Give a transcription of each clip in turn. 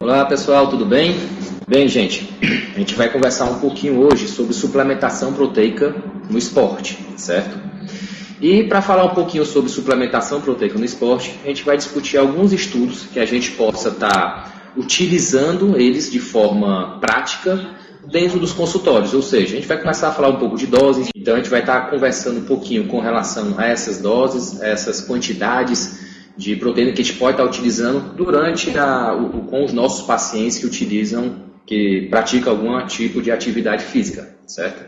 Olá pessoal, tudo bem? Bem, gente, a gente vai conversar um pouquinho hoje sobre suplementação proteica no esporte, certo? E para falar um pouquinho sobre suplementação proteica no esporte, a gente vai discutir alguns estudos que a gente possa estar utilizando eles de forma prática dentro dos consultórios, ou seja, a gente vai começar a falar um pouco de doses, então a gente vai estar conversando um pouquinho com relação a essas doses, a essas quantidades de proteína que a gente pode estar utilizando durante com os nossos pacientes que praticam algum tipo de atividade física, certo?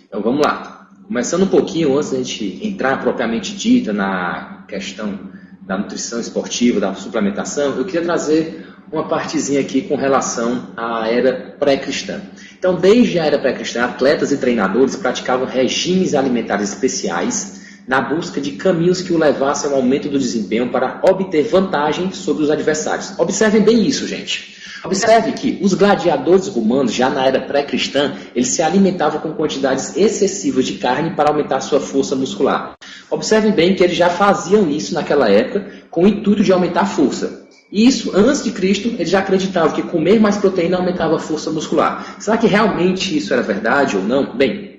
Então vamos lá. Começando um pouquinho, antes da gente entrar propriamente dita na questão da nutrição esportiva, da suplementação, eu queria trazer uma partezinha aqui com relação à era pré-cristã. Então, desde a era pré-cristã, atletas e treinadores praticavam regimes alimentares especiais na busca de caminhos que o levassem ao aumento do desempenho para obter vantagem sobre os adversários. Observem bem isso, gente. Observe que os gladiadores romanos, já na era pré-cristã, eles se alimentavam com quantidades excessivas de carne para aumentar sua força muscular. Observem bem que eles já faziam isso naquela época com o intuito de aumentar a força. E isso, antes de Cristo, eles já acreditavam que comer mais proteína aumentava a força muscular. Será que realmente isso era verdade ou não? Bem,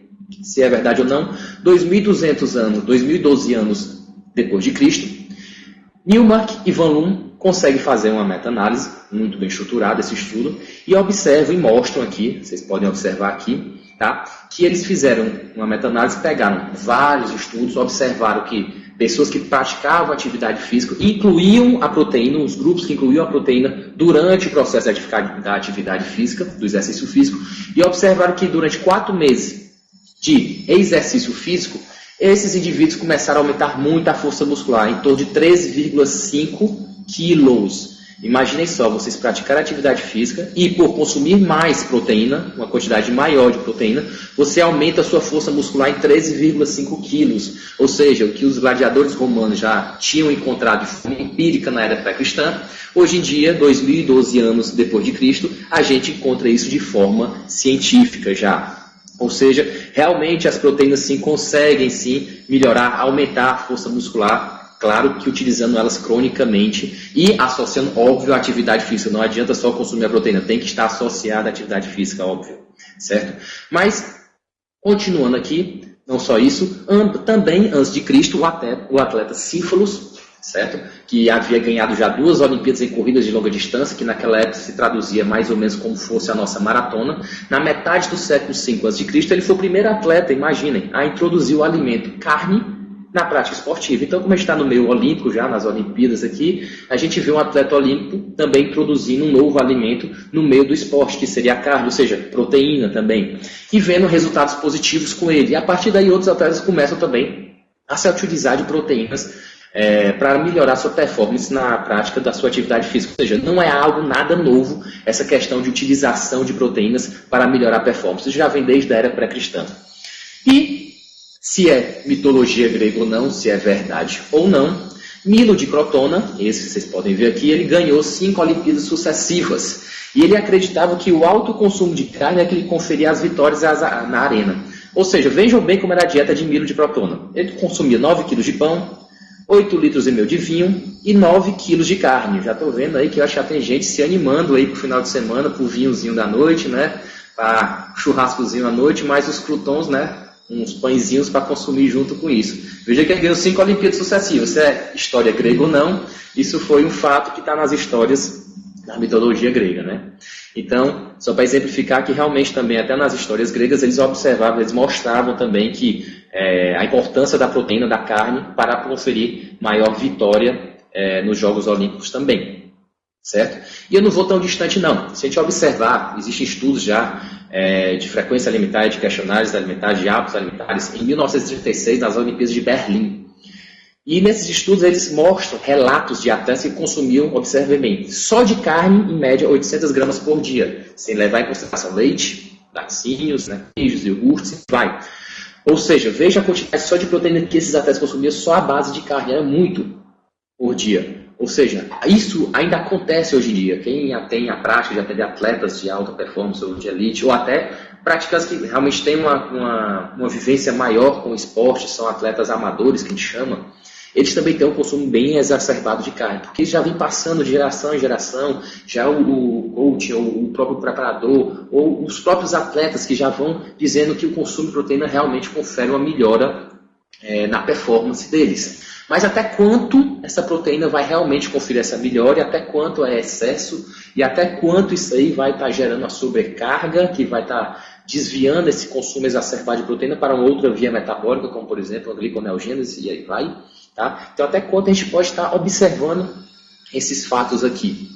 se é verdade ou não, 2.200 anos, 2.012 anos depois de Cristo, Newmark e Van Loon conseguem fazer uma meta-análise, muito bem estruturada esse estudo, e observam e mostram aqui, vocês podem observar aqui, tá? Que eles fizeram uma meta-análise, pegaram vários estudos, observaram que pessoas que praticavam atividade física incluíam a proteína, os grupos que incluíam a proteína durante o processo da atividade física, do exercício físico, e observaram que durante 4 meses de exercício físico, esses indivíduos começaram a aumentar muito a força muscular, em torno de 13,5 quilos. Imaginem só, vocês praticarem atividade física e por consumir mais proteína, uma quantidade maior de proteína, você aumenta a sua força muscular em 13,5 quilos. Ou seja, o que os gladiadores romanos já tinham encontrado de forma empírica na era pré-cristã, hoje em dia, 2012 anos depois de Cristo, a gente encontra isso de forma científica já. Ou seja, realmente as proteínas sim conseguem sim melhorar, aumentar a força muscular, claro que utilizando elas cronicamente e associando, óbvio, a atividade física. Não adianta só consumir a proteína, tem que estar associada à atividade física, óbvio, certo? Mas, continuando aqui, não só isso, também antes de Cristo, o atleta Cífalos, certo? Que havia ganhado já 2 Olimpíadas em corridas de longa distância, que naquela época se traduzia mais ou menos como fosse a nossa maratona. Na metade do século V a.C., ele foi o primeiro atleta, imaginem, a introduzir o alimento carne na prática esportiva. Então, como a gente está no meio olímpico já, nas Olimpíadas aqui, a gente vê um atleta olímpico também introduzindo um novo alimento no meio do esporte, que seria a carne, ou seja, proteína também, e vendo resultados positivos com ele. E a partir daí, outros atletas começam também a se utilizar de proteínas para melhorar sua performance na prática da sua atividade física. Ou seja, não é algo nada novo essa questão de utilização de proteínas para melhorar a performance. Isso já vem desde a era pré-cristã. E se é mitologia grega ou não, se é verdade ou não, Milo de Crotona, esse que vocês podem ver aqui, ele ganhou 5 Olimpíadas sucessivas. E ele acreditava que o alto consumo de carne é que lhe conferia as vitórias na arena. Ou seja, vejam bem como era a dieta de Milo de Crotona. Ele consumia 9 quilos de pão, 8 litros e meio de vinho e 9 quilos de carne. Já estou vendo aí que eu acho que já tem gente se animando aí para o final de semana, para o vinhozinho da noite, né? Para churrascozinho à noite, mais os croutons, né? Uns pãezinhos para consumir junto com isso. Veja que ele ganhou 5 Olimpíadas sucessivas. Se é história grega ou não, isso foi um fato que está nas histórias da mitologia grega, né? Então, só para exemplificar que realmente também, até nas histórias gregas, eles observavam, eles mostravam também que a importância da proteína, da carne, para conferir maior vitória nos Jogos Olímpicos também, certo? E eu não vou tão distante não. Se a gente observar, existem estudos já de frequência alimentar, de questionários alimentares, de hábitos alimentares, em 1936, nas Olimpíadas de Berlim. E nesses estudos eles mostram relatos de atletas que consumiam, observem bem, só de carne, em média, 800 gramas por dia, sem levar em consideração leite, laticínios, né, queijos, iogurtes, vai. Ou seja, veja a quantidade só de proteína que esses atletas consumiam só à base de carne, era muito por dia. Ou seja, isso ainda acontece hoje em dia. Quem tem a prática de atender atletas de alta performance ou de elite, ou até práticas que realmente têm uma vivência maior com o esporte, são atletas amadores que a gente chama, eles também têm um consumo bem exacerbado de carne, porque já vem passando de geração em geração, já o coach, ou o próprio preparador, ou os próprios atletas que já vão dizendo que o consumo de proteína realmente confere uma melhora na performance deles. Mas até quanto essa proteína vai realmente conferir essa melhora, e até quanto é excesso, e até quanto isso aí vai estar gerando a sobrecarga, que vai estar desviando esse consumo exacerbado de proteína para uma outra via metabólica, como por exemplo a gliconeogênese, e aí vai. Tá? Então até quanto a gente pode estar observando esses fatos aqui,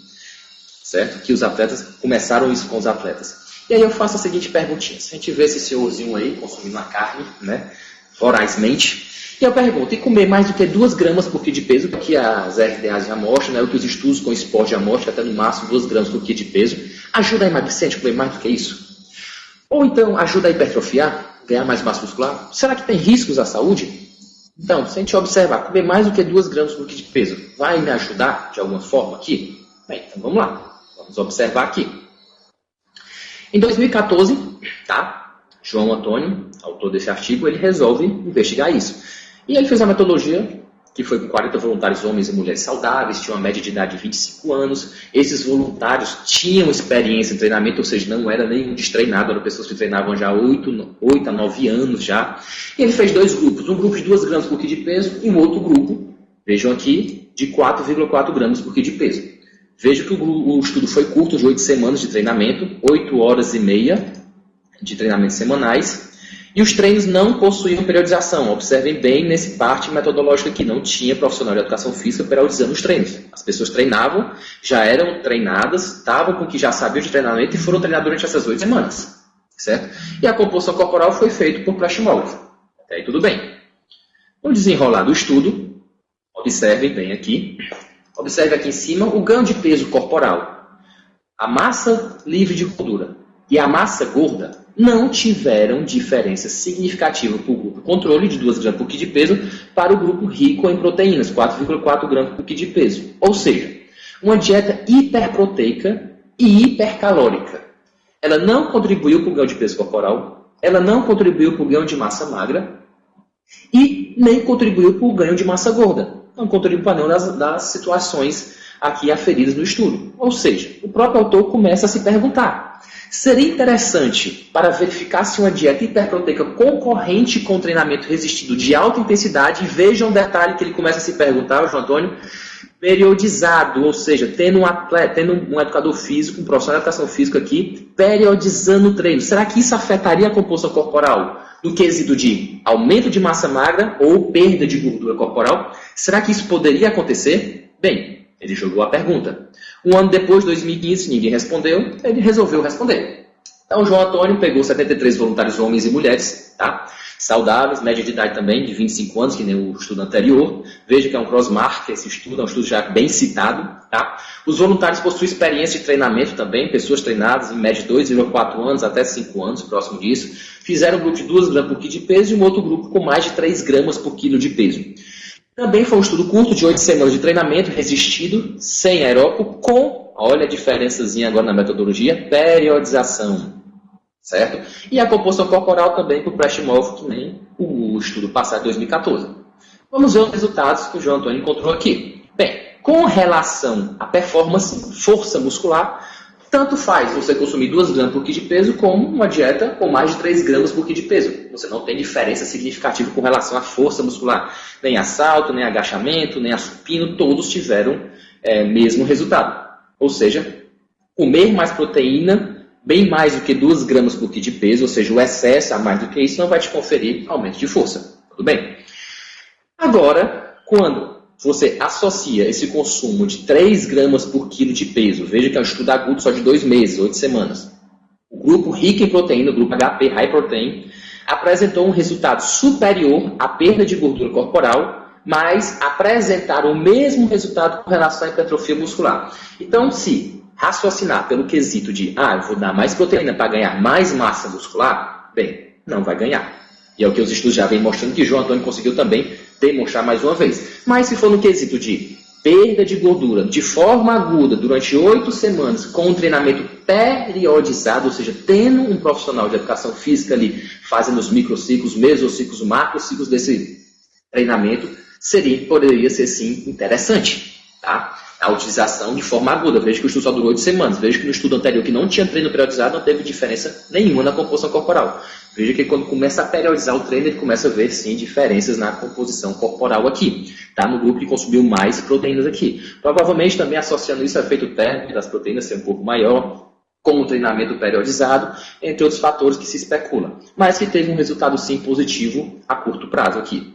certo? Que os atletas começaram isso com os atletas. E aí eu faço a seguinte perguntinha: se a gente vê esse senhorzinho aí consumindo a carne, né, vorazmente, e eu pergunto, e comer mais do que 2 gramas por quilo de peso, que as RDAs já mostram, né, o que os estudos com esporte já mostram, até no máximo 2 gramas por quilo de peso, ajuda a emagrecer, a gente comer mais do que isso? Ou então ajuda a hipertrofiar, ganhar mais massa muscular? Será que tem riscos à saúde? Então, se a gente observar, comer mais do que 2 gramas por quilo de peso, vai me ajudar de alguma forma aqui? Bem, então vamos lá, vamos observar aqui. Em 2014, tá? João Antônio, autor desse artigo, ele resolve investigar isso. E ele fez uma metodologia que foi com 40 voluntários, homens e mulheres saudáveis, tinha uma média de idade de 25 anos. Esses voluntários tinham experiência em treinamento, ou seja, não era nenhum destreinado, eram pessoas que treinavam já 8 a 9 anos já. E ele fez 2 grupos, um grupo de 2 gramas por quilo de peso e um outro grupo, vejam aqui, de 4,4 gramas por quilo de peso. Vejam que o estudo foi curto, de 8 semanas de treinamento, 8 horas e meia de treinamentos semanais. E os treinos não possuíam periodização. Observem bem nesse parte metodológica aqui. Não tinha profissional de educação física periodizando os treinos. As pessoas treinavam, já eram treinadas, estavam com o que já sabiam de treinamento e foram treinadas durante essas 8 semanas. Certo? E a composição corporal foi feita por Prashimov. Até aí tudo bem. No desenrolar do estudo, observem bem aqui. Observe aqui em cima o ganho de peso corporal. A massa livre de gordura e a massa gorda não tiveram diferença significativa para o grupo controle de 2 gramas por quilo de peso para o grupo rico em proteínas, 4,4 gramas por quilo de peso. Ou seja, uma dieta hiperproteica e hipercalórica. Ela não contribuiu para o ganho de peso corporal, ela não contribuiu para o ganho de massa magra e nem contribuiu para o ganho de massa gorda. Não contribuiu para nenhuma das situações aqui aferidas no estudo. Ou seja, o próprio autor começa a se perguntar: seria interessante para verificar se uma dieta hiperproteica concorrente com treinamento resistido de alta intensidade, e veja um detalhe que ele começa a se perguntar, o João Antônio, periodizado, ou seja, tendo um educador físico, um profissional de educação física aqui, periodizando o treino. Será que isso afetaria a composição corporal no quesito de aumento de massa magra ou perda de gordura corporal? Será que isso poderia acontecer? Bem, ele jogou a pergunta. Um ano depois, 2015, ninguém respondeu, ele resolveu responder. Então, o João Antônio pegou 73 voluntários, homens e mulheres, tá? Saudáveis, média de idade também, de 25 anos, que nem o estudo anterior. Veja que é um cross-mark, esse estudo é um estudo já bem citado, tá? Os voluntários possuem experiência de treinamento também, pessoas treinadas em média de 2,4 anos até 5 anos, próximo disso. Fizeram um grupo de 2 gramas por quilo de peso e um outro grupo com mais de 3 gramas por quilo de peso. Também foi um estudo curto de 8 semanas de treinamento resistido, sem aeróbico, com, olha a diferençazinha agora na metodologia, periodização. Certo? E a composição corporal também por Prashimov, que nem o estudo passado de 2014. Vamos ver os resultados que o João Antônio encontrou aqui. Bem, com relação à performance, força muscular, tanto faz você consumir 2 gramas por quilo de peso como uma dieta com mais de 3 gramas por quilo de peso. Você não tem diferença significativa com relação à força muscular. Nem a salto, nem agachamento, nem a supino, todos tiveram mesmo resultado. Ou seja, comer mais proteína, bem mais do que 2 gramas por quilo de peso, ou seja, o excesso a mais do que isso não vai te conferir aumento de força. Tudo bem? Agora, quando você associa esse consumo de 3 gramas por quilo de peso, veja que é um estudo agudo só de 2 meses, 8 semanas. O grupo rico em proteína, o grupo HP, High Protein, apresentou um resultado superior à perda de gordura corporal, mas apresentaram o mesmo resultado com relação à hipertrofia muscular. Então, se raciocinar pelo quesito de, eu vou dar mais proteína para ganhar mais massa muscular, bem, não vai ganhar. E é o que os estudos já vêm mostrando, que João Antônio conseguiu também demonstrar mais uma vez. Mas se for no quesito de perda de gordura de forma aguda durante 8 semanas com um treinamento periodizado, ou seja, tendo um profissional de educação física ali fazendo os microciclos, mesociclos, macrociclos desse treinamento, poderia ser sim interessante, tá? A utilização de forma aguda. Veja que o estudo só durou 8 semanas. Veja que no estudo anterior, que não tinha treino periodizado, não teve diferença nenhuma na composição corporal. Veja que quando começa a periodizar o treino, ele começa a ver, sim, diferenças na composição corporal aqui. Tá? No grupo que consumiu mais proteínas aqui. Provavelmente também associando isso ao efeito térmico das proteínas ser um pouco maior, com o treinamento periodizado, entre outros fatores que se especula. Mas que teve um resultado, sim, positivo a curto prazo aqui.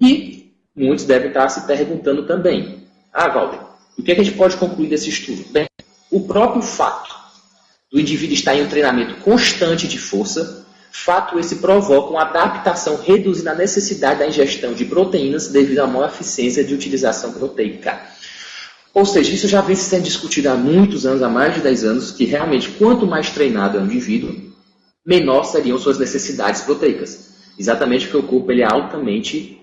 E muitos devem estar se perguntando também, Valder, o que a gente pode concluir desse estudo? Bem, o próprio fato do indivíduo estar em um treinamento constante de força, fato esse provoca uma adaptação reduzindo a necessidade da ingestão de proteínas devido à maior eficiência de utilização proteica. Ou seja, isso já vem sendo discutido há muitos anos, há mais de 10 anos, que realmente quanto mais treinado é o indivíduo, menor seriam suas necessidades proteicas. Exatamente porque o corpo ele é altamente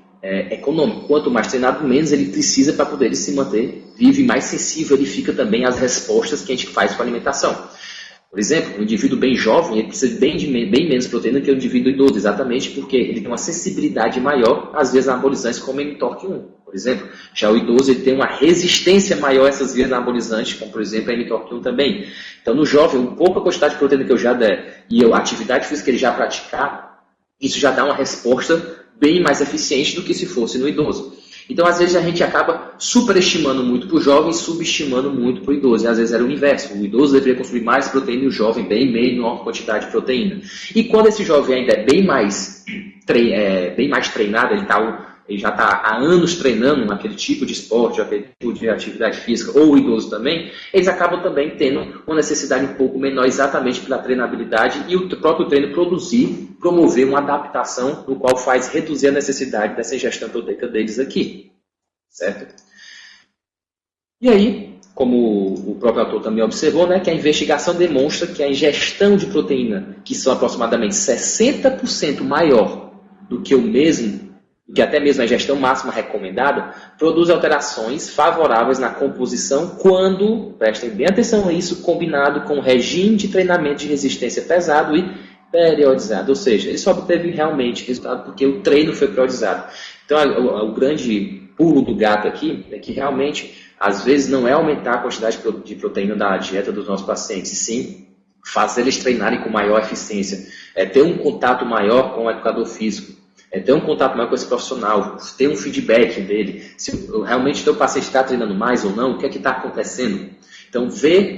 econômico. Quanto mais treinado, menos ele precisa para poder se manter vivo e mais sensível ele fica também às respostas que a gente faz com a alimentação. Por exemplo, um indivíduo bem jovem ele precisa bem menos proteína que o indivíduo idoso, exatamente porque ele tem uma sensibilidade maior às vias anabolizantes como o mTORC1, por exemplo. Já o idoso ele tem uma resistência maior a essas vias anabolizantes, como por exemplo a mTORC1 também. Então no jovem, um pouco a quantidade de proteína que eu já der e a atividade física que ele já praticar, isso já dá uma resposta bem mais eficiente do que se fosse no idoso. Então, às vezes, a gente acaba superestimando muito para o jovem e subestimando muito para o idoso. E, às vezes, era o inverso. O idoso deveria consumir mais proteína e o jovem bem menor quantidade de proteína. E quando esse jovem ainda é bem mais treinado, ele já está há anos treinando naquele tipo de esporte, aquele tipo de atividade física, ou o idoso também, eles acabam também tendo uma necessidade um pouco menor exatamente pela treinabilidade e o próprio treino promover uma adaptação no qual faz reduzir a necessidade dessa ingestão proteica deles aqui, certo? E aí, como o próprio autor também observou, né, que a investigação demonstra que a ingestão de proteína, que são aproximadamente 60% maior do que que até mesmo a ingestão máxima recomendada, produz alterações favoráveis na composição quando, prestem bem atenção a isso, combinado com o regime de treinamento de resistência pesado e periodizado. Ou seja, ele só obteve realmente resultado porque o treino foi periodizado. Então, o grande pulo do gato aqui é que realmente, às vezes, não é aumentar a quantidade de proteína da dieta dos nossos pacientes, e sim fazer eles treinarem com maior eficiência, ter um contato maior com o educador físico, ter um contato maior com esse profissional, ter um feedback dele, se realmente o teu paciente está treinando mais ou não, o que é que está acontecendo. Então,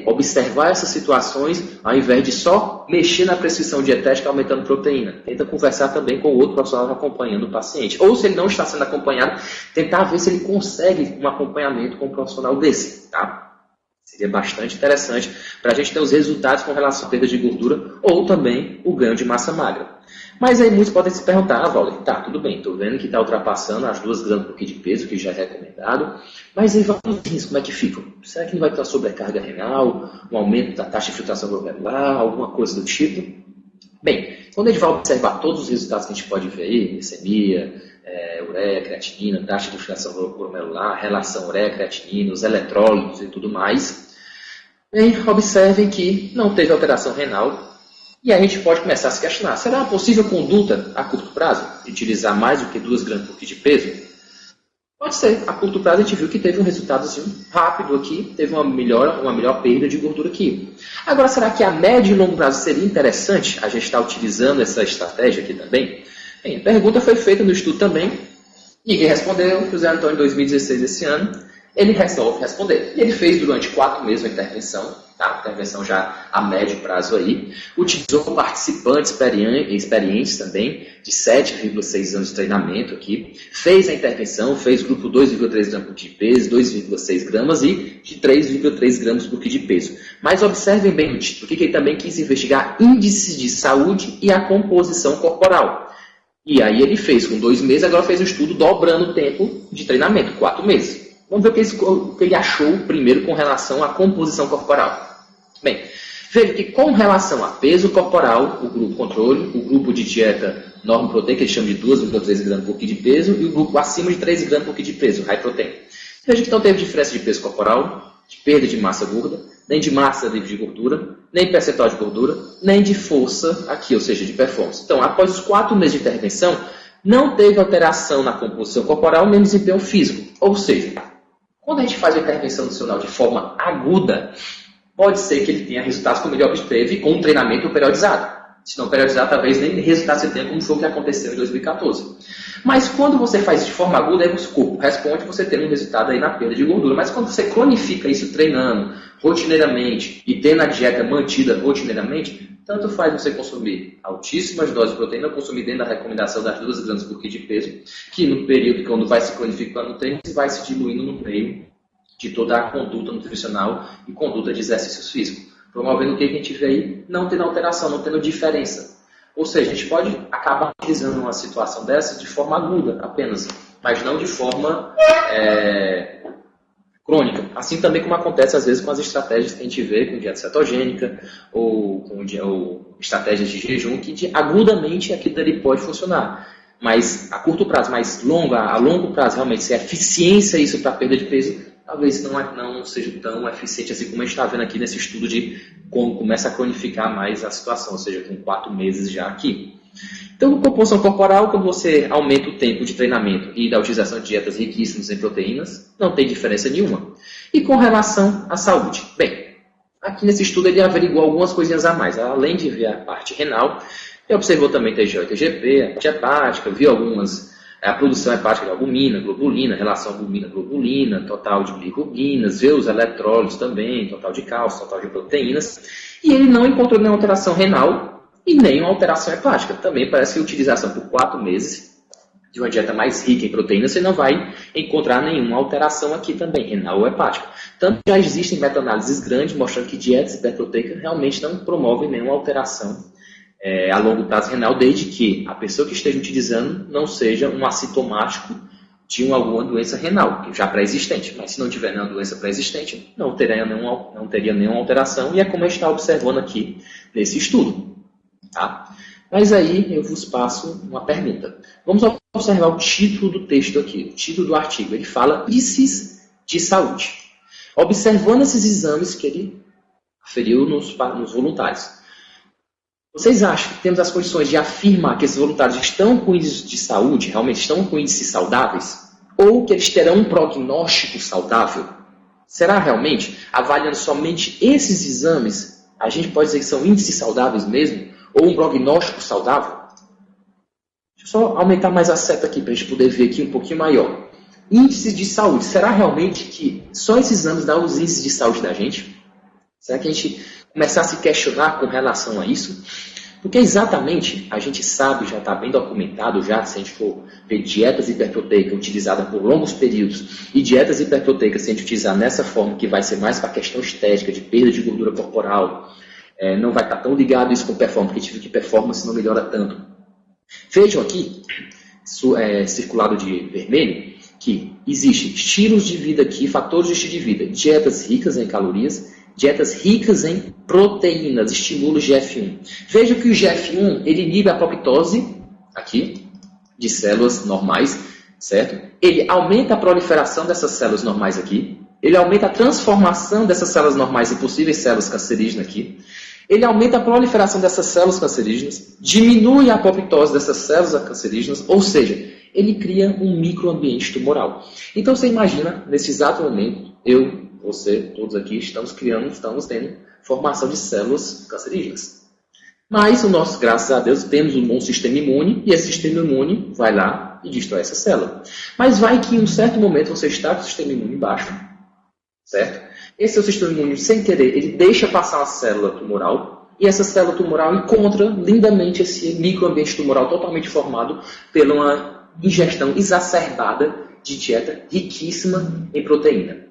observar essas situações, ao invés de só mexer na prescrição dietética aumentando proteína. Tenta conversar também com o outro profissional acompanhando o paciente. Ou se ele não está sendo acompanhado, tentar ver se ele consegue um acompanhamento com um profissional desse, tá? Seria bastante interessante para a gente ter os resultados com relação à perda de gordura ou também o ganho de massa magra. Mas aí muitos podem se perguntar, Valder, tá, tudo bem, estou vendo que está ultrapassando as 2 gramas por quilo de peso, que já é recomendado, mas aí valores, como é que ficam? Será que não vai ter uma sobrecarga renal, um aumento da taxa de filtração glomerular, alguma coisa do tipo? Bem, quando a gente vai observar todos os resultados que a gente pode ver aí, glicemia, ureia, creatinina, taxa de filtração glomerular, relação ureia-creatinina, os eletrólitos e tudo mais, bem, observem que não teve alteração renal. E a gente pode começar a se questionar, será uma possível conduta a curto prazo de utilizar mais do que 2 gramas por quilo de peso? Pode ser. A curto prazo a gente viu que teve um resultado assim, rápido aqui, teve uma melhor perda de gordura aqui. Agora, será que a médio e longo prazo seria interessante a gente estar utilizando essa estratégia aqui também? Bem, a pergunta foi feita no estudo também, e quem respondeu, José Antônio, em 2016, esse ano, ele resolve responder. E ele fez durante 4 meses a intervenção, tá? Intervenção já a médio prazo aí. Utilizou participantes experientes também, de 7,6 anos de treinamento aqui. Fez a intervenção, fez grupo 2,3 gramas por quilo de peso, 2,6 gramas e de 3,3 gramas por quilo de peso. Mas observem bem o título, que ele também quis investigar índices de saúde e a composição corporal. E aí ele fez com 2 meses, agora fez um estudo dobrando o tempo de treinamento, 4 meses. Vamos ver o que ele achou primeiro com relação à composição corporal. Bem, veja que com relação a peso corporal, o grupo controle, o grupo de dieta norma proteica, que eles chamam de 2,3 gramas por quilo de peso, e o grupo acima de 3 gramas por quilo de peso, high protein. Veja que não teve diferença de peso corporal, de perda de massa gorda, nem de massa livre de gordura, nem percentual de gordura, nem de força aqui, ou seja, de performance. Então, após os 4 meses de intervenção, não teve alteração na composição corporal nem no desempenho físico. Ou seja, quando a gente faz a intervenção nutricional de forma aguda, pode ser que ele tenha resultados como ele obteve com um treinamento periodizado. Se não periodizar, talvez nem resultado você tenha, como foi o que aconteceu em 2014. Mas quando você faz isso de forma aguda, aí o corpo responde, você tem um resultado aí na perda de gordura. Mas quando você cronifica isso treinando rotineiramente e tendo a dieta mantida rotineiramente, tanto faz você consumir altíssimas doses de proteína, consumir dentro da recomendação das 2 gramas por quilo de peso, que no período quando vai se cronificando o treino, vai se diluindo no meio de toda a conduta nutricional e conduta de exercícios físicos. Promovendo o que a gente vê aí? Não tendo alteração, não tendo diferença. Ou seja, a gente pode acabar utilizando uma situação dessa de forma aguda apenas, mas não de forma crônica. Assim também como acontece às vezes com as estratégias que a gente vê com dieta cetogênica ou com estratégias de jejum, que agudamente aquilo dali pode funcionar. Mas a curto prazo, mais longo, a longo prazo, realmente, se é eficiência isso para perda de peso, talvez não seja tão eficiente assim como a gente está vendo aqui nesse estudo de como começa a cronificar mais a situação, ou seja, com 4 meses já aqui. Então, composição corporal, quando você aumenta o tempo de treinamento e da utilização de dietas riquíssimas em proteínas, não tem diferença nenhuma. E com relação à saúde? Bem, aqui nesse estudo ele averiguou algumas coisinhas a mais. Além de ver a parte renal, ele observou também TGO e TGP, a parte hepática, viu a produção hepática de albumina, globulina, relação albumina-globulina, total de bilirrubinas, vê os eletrólitos também, total de cálcio, total de proteínas. E ele não encontrou nenhuma alteração renal e nenhuma alteração hepática. Também parece que a utilização por 4 meses de uma dieta mais rica em proteínas, você não vai encontrar nenhuma alteração aqui também, renal ou hepática. Tanto que já existem meta-análises grandes mostrando que dietas hiperproteicas realmente não promovem nenhuma alteração a longo prazo renal, desde que a pessoa que esteja utilizando não seja um assintomático de alguma doença renal, já pré-existente. Mas se não tiver nenhuma doença pré-existente, não teria nenhuma alteração, e é como a gente está observando aqui nesse estudo. Tá? Mas aí eu vos passo uma pergunta. Vamos observar o título do texto aqui, o título do artigo. Ele fala índices de saúde. Observando esses exames que ele aferiu nos voluntários. Vocês acham que temos as condições de afirmar que esses voluntários estão com índices de saúde, realmente estão com índices saudáveis? Ou que eles terão um prognóstico saudável? Será realmente, avaliando somente esses exames, a gente pode dizer que são índices saudáveis mesmo? Ou um prognóstico saudável? Deixa eu só aumentar mais a seta aqui para a gente poder ver aqui um pouquinho maior. Índices de saúde. Será realmente que só esses exames dão os índices de saúde da gente? Será que a gente começar a se questionar com relação a isso? Porque exatamente, a gente sabe, já está bem documentado já, se a gente for ver dietas hiperproteicas utilizadas por longos períodos e dietas hiperproteicas, se a gente utilizar nessa forma, que vai ser mais para a questão estética, de perda de gordura corporal, não vai estar tão ligado isso com performance, porque a gente viu que performance não melhora tanto. Vejam aqui, circulado de vermelho, que existem estilos de vida aqui, fatores de estilo de vida, dietas ricas em calorias, dietas ricas em proteínas, estímulos GF1. Veja que o GF1 ele inibe a apoptose aqui de células normais, certo? Ele aumenta a proliferação dessas células normais aqui. Ele aumenta a transformação dessas células normais em possíveis células cancerígenas aqui. Ele aumenta a proliferação dessas células cancerígenas, diminui a apoptose dessas células cancerígenas, ou seja, ele cria um microambiente tumoral. Então você imagina, nesse exato momento, você, todos aqui, estamos tendo formação de células cancerígenas. Mas, graças a Deus, temos um bom sistema imune, e esse sistema imune vai lá e destrói essa célula. Mas vai que em um certo momento você está com o sistema imune baixo, certo? Esse seu sistema imune, sem querer, ele deixa passar uma célula tumoral, e essa célula tumoral encontra lindamente esse microambiente tumoral totalmente formado pela uma ingestão exacerbada de dieta riquíssima em proteína.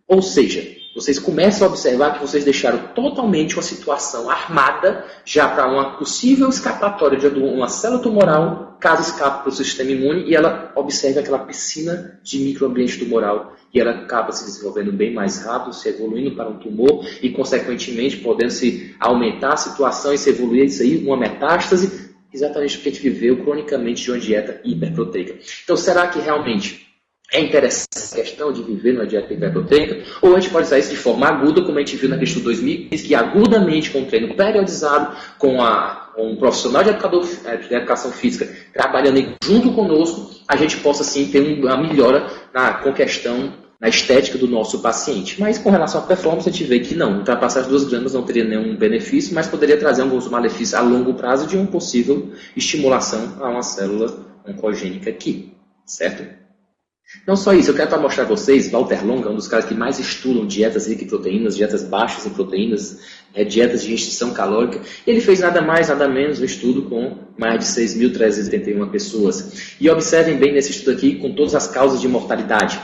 Ou seja, vocês começam a observar que vocês deixaram totalmente uma situação armada já para uma possível escapatória de uma célula tumoral, caso escape para o seu sistema imune, e ela observa aquela piscina de microambiente tumoral, e ela acaba se desenvolvendo bem mais rápido, se evoluindo para um tumor, e consequentemente podendo se aumentar a situação e se evoluir isso aí, uma metástase, exatamente porque a gente viveu cronicamente de uma dieta hiperproteica. Então, será que realmente é interessante a questão de viver numa dieta hiperproteica? Ou a gente pode usar isso de forma aguda, como a gente viu na questão 2015, que agudamente, com um treino periodizado, com a um profissional de educação física trabalhando aí junto conosco, a gente possa sim ter uma melhora com questão na estética do nosso paciente. Mas com relação à performance, a gente vê que não, ultrapassar as 2 gramas não teria nenhum benefício, mas poderia trazer alguns malefícios a longo prazo de uma possível estimulação a uma célula oncogênica aqui, certo? Não só isso, eu quero mostrar a vocês, Walter Longa, um dos caras que mais estudam dietas ricas em proteínas, dietas baixas em proteínas, dietas de restrição calórica. Ele fez nada mais, nada menos um estudo com mais de 6.381 pessoas. E observem bem nesse estudo aqui, com todas as causas de mortalidade.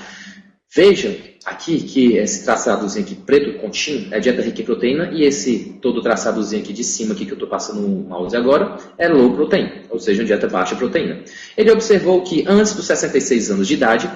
Vejam aqui que esse traçadozinho aqui preto, contínuo, é dieta rica em proteína, e esse todo traçadozinho aqui de cima, aqui que eu estou passando no mouse agora, é low protein, ou seja, uma dieta baixa proteína. Ele observou que antes dos 66 anos de idade,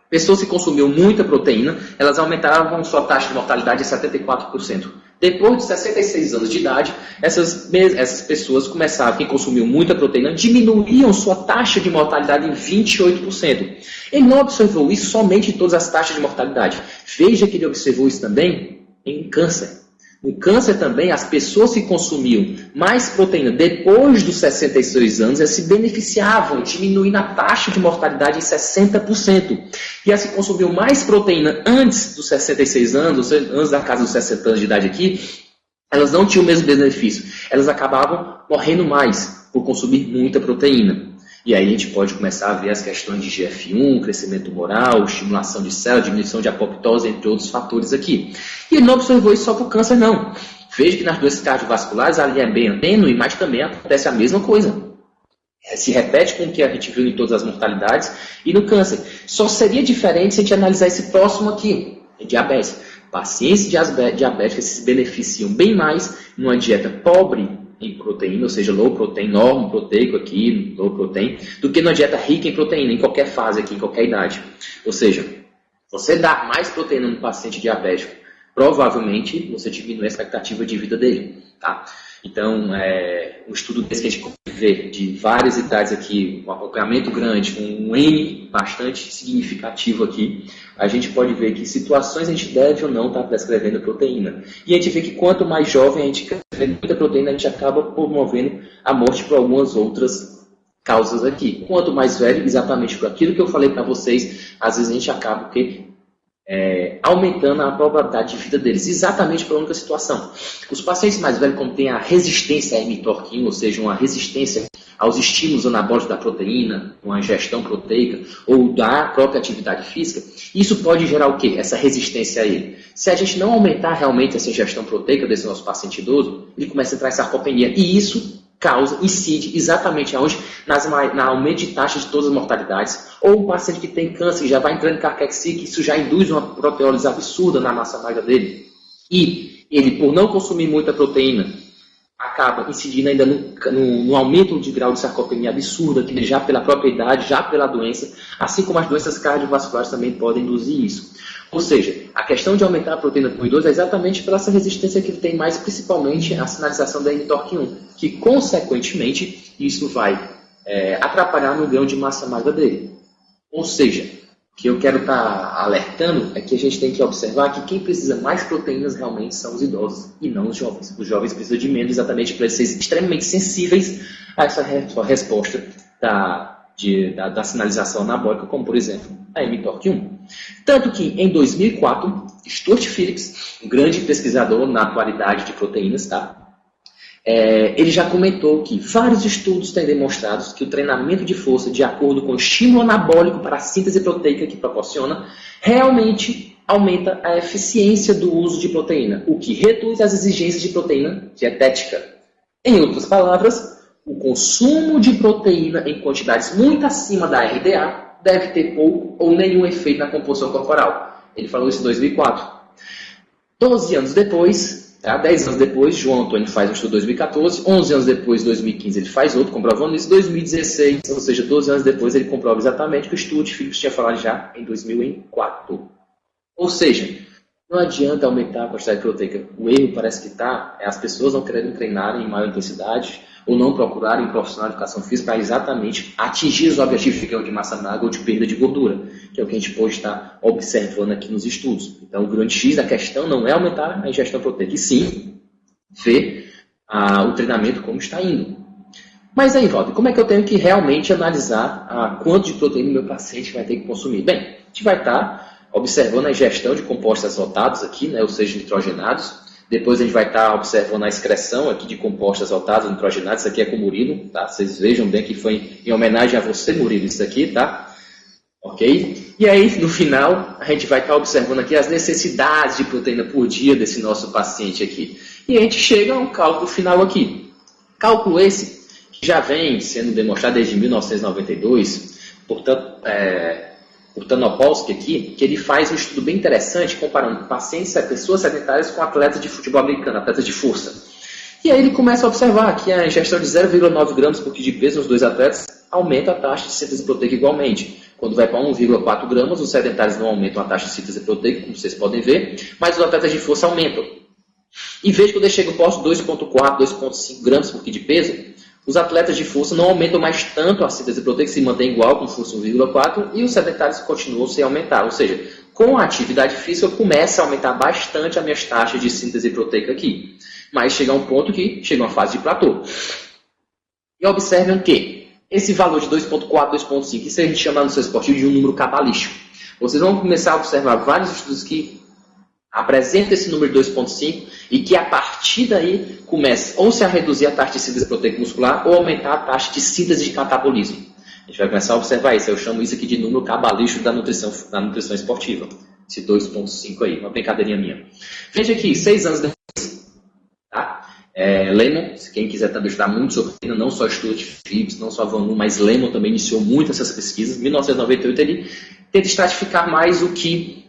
pessoas que consumiam muita proteína, elas aumentavam sua taxa de mortalidade em 74%. Depois de 66 anos de idade, essas pessoas começavam, quem consumiu muita proteína, diminuíam sua taxa de mortalidade em 28%. Ele não observou isso somente em todas as taxas de mortalidade. Veja que ele observou isso também em câncer. No câncer também, as pessoas que consumiam mais proteína depois dos 66 anos, elas se beneficiavam, diminuindo a taxa de mortalidade em 60%. E as que consumiam mais proteína antes dos 66 anos, ou seja, antes da casa dos 60 anos de idade aqui, elas não tinham o mesmo benefício. Elas acabavam morrendo mais por consumir muita proteína. E aí a gente pode começar a ver as questões de GF1, crescimento tumoral, estimulação de células, diminuição de apoptose, entre outros fatores aqui. E ele não observou isso só para o câncer, não. Veja que nas doenças cardiovasculares ali é bem tênue, mas também acontece a mesma coisa. Se repete com o que a gente viu em todas as mortalidades e no câncer. Só seria diferente se a gente analisar esse próximo aqui, diabetes. Pacientes diabéticos se beneficiam bem mais numa dieta pobre em proteína, ou seja, low protein, normo proteico aqui, low protein, do que numa dieta rica em proteína, em qualquer fase aqui, em qualquer idade. Ou seja, você dá mais proteína no paciente diabético, provavelmente você diminui a expectativa de vida dele, tá? Então, um estudo desse que a gente vê de várias idades aqui, um acompanhamento grande, com um N bastante significativo aqui, a gente pode ver que situações a gente deve ou não estar prescrevendo proteína. E a gente vê que quanto mais jovem a gente prescreve muita proteína, a gente acaba promovendo a morte por algumas outras causas aqui. Quanto mais velho, exatamente por aquilo que eu falei para vocês, às vezes a gente acaba aumentando a probabilidade de vida deles, exatamente por única situação. Os pacientes mais velhos, quando têm a resistência a mTORC1, ou seja, uma resistência aos estímulos anabólicos da proteína, uma ingestão proteica, ou da própria atividade física, isso pode gerar o quê? Essa resistência a ele. Se a gente não aumentar realmente essa ingestão proteica desse nosso paciente idoso, ele começa a entrar em sarcopenia, e isso incide exatamente aonde? Na aumento de taxa de todas as mortalidades, ou um paciente que tem câncer, que já vai entrando em carquexia, que isso já induz uma proteólise absurda na massa magra dele. E ele, por não consumir muita proteína, acaba incidindo ainda no aumento de grau de sarcopenia absurda, que já pela própria idade, já pela doença, assim como as doenças cardiovasculares também podem induzir isso. Ou seja, a questão de aumentar a proteína para o idoso é exatamente pela essa resistência que ele tem mais, principalmente a sinalização da mTORC1, que consequentemente isso vai atrapalhar no ganho de massa magra dele. Ou seja, o que eu quero estar alertando é que a gente tem que observar que quem precisa mais proteínas realmente são os idosos e não os jovens. Os jovens precisam de menos exatamente para eles serem extremamente sensíveis a essa resposta da sinalização anabólica, como por exemplo a mTORC1. Tanto que em 2004, Stuart Phillips, um grande pesquisador na atualidade de proteínas, tá? Ele já comentou que vários estudos têm demonstrado que o treinamento de força, de acordo com o estímulo anabólico para a síntese proteica que proporciona, realmente aumenta a eficiência do uso de proteína, o que reduz as exigências de proteína dietética. Em outras palavras, o consumo de proteína em quantidades muito acima da RDA deve ter pouco ou nenhum efeito na composição corporal. Ele falou isso em 2004. 12 anos depois, 10 anos depois, João Antônio faz um estudo em 2014, 11 anos depois, em 2015, ele faz outro, comprovando isso, em 2016, ou seja, 12 anos depois, ele comprova exatamente o que o Stuart Phillips tinha falado já em 2004. Ou seja, não adianta aumentar a quantidade proteica. O erro parece que está as pessoas não querendo treinar em maior intensidade ou não procurarem um profissional de educação física para exatamente atingir os objetivos de ganho de massa magra ou de perda de gordura, que é o que a gente pode estar observando aqui nos estudos. Então, o grande X da questão não é aumentar a ingestão proteica, e sim ver o treinamento como está indo. Mas aí, Walter, como é que eu tenho que realmente analisar quanto de proteína o meu paciente vai ter que consumir? Bem, a gente vai estar observando a ingestão de compostos azotados aqui, né, ou seja, nitrogenados. Depois a gente vai estar observando a excreção aqui de compostos azotados, nitrogenados. Isso aqui é com o Murilo, tá? Vocês vejam bem que foi em homenagem a você, Murilo, isso aqui, tá? Ok? E aí, no final, a gente vai estar observando aqui as necessidades de proteína por dia desse nosso paciente aqui. E a gente chega a um cálculo final aqui. Cálculo esse que já vem sendo demonstrado desde 1992, portanto, por Tanopolsky aqui, que ele faz um estudo bem interessante comparando pacientes, pessoas sedentárias com atletas de futebol americano, atletas de força. E aí ele começa a observar que a ingestão de 0,9 gramas por quilo de peso nos dois atletas aumenta a taxa de síntese proteica igualmente. Quando vai para 1,4 gramas, os sedentários não aumentam a taxa de síntese proteica, como vocês podem ver, mas os atletas de força aumentam. E veja que quando eu chego próximo 2,4, 2,5 gramas por quilo de peso, os atletas de força não aumentam mais tanto a síntese proteica, se mantém igual como fosse 1,4, e os sedentários continuam sem aumentar. Ou seja, com a atividade física começa a aumentar bastante as minhas taxas de síntese proteica aqui. Mas chega a um ponto que chega uma fase de platô. E observem que esse valor de 2,4, 2,5, isso a gente chama no seu esportivo de um número cabalístico. Vocês vão começar a observar vários estudos que apresentam esse número de 2,5 e que a partir daí começa ou se a reduzir a taxa de síntese proteica muscular ou aumentar a taxa de síntese de catabolismo. A gente vai começar a observar isso. Eu chamo isso aqui de número cabalístico da nutrição esportiva. Esse 2,5 aí, uma brincadeirinha minha. Veja aqui, 6 anos depois. Tá? Lemon, quem quiser também estudar muito sobre proteína, não só estudos de Phillips, não só Van, mas Lemon também iniciou muito essas pesquisas. Em 1998 ele tenta estratificar mais o que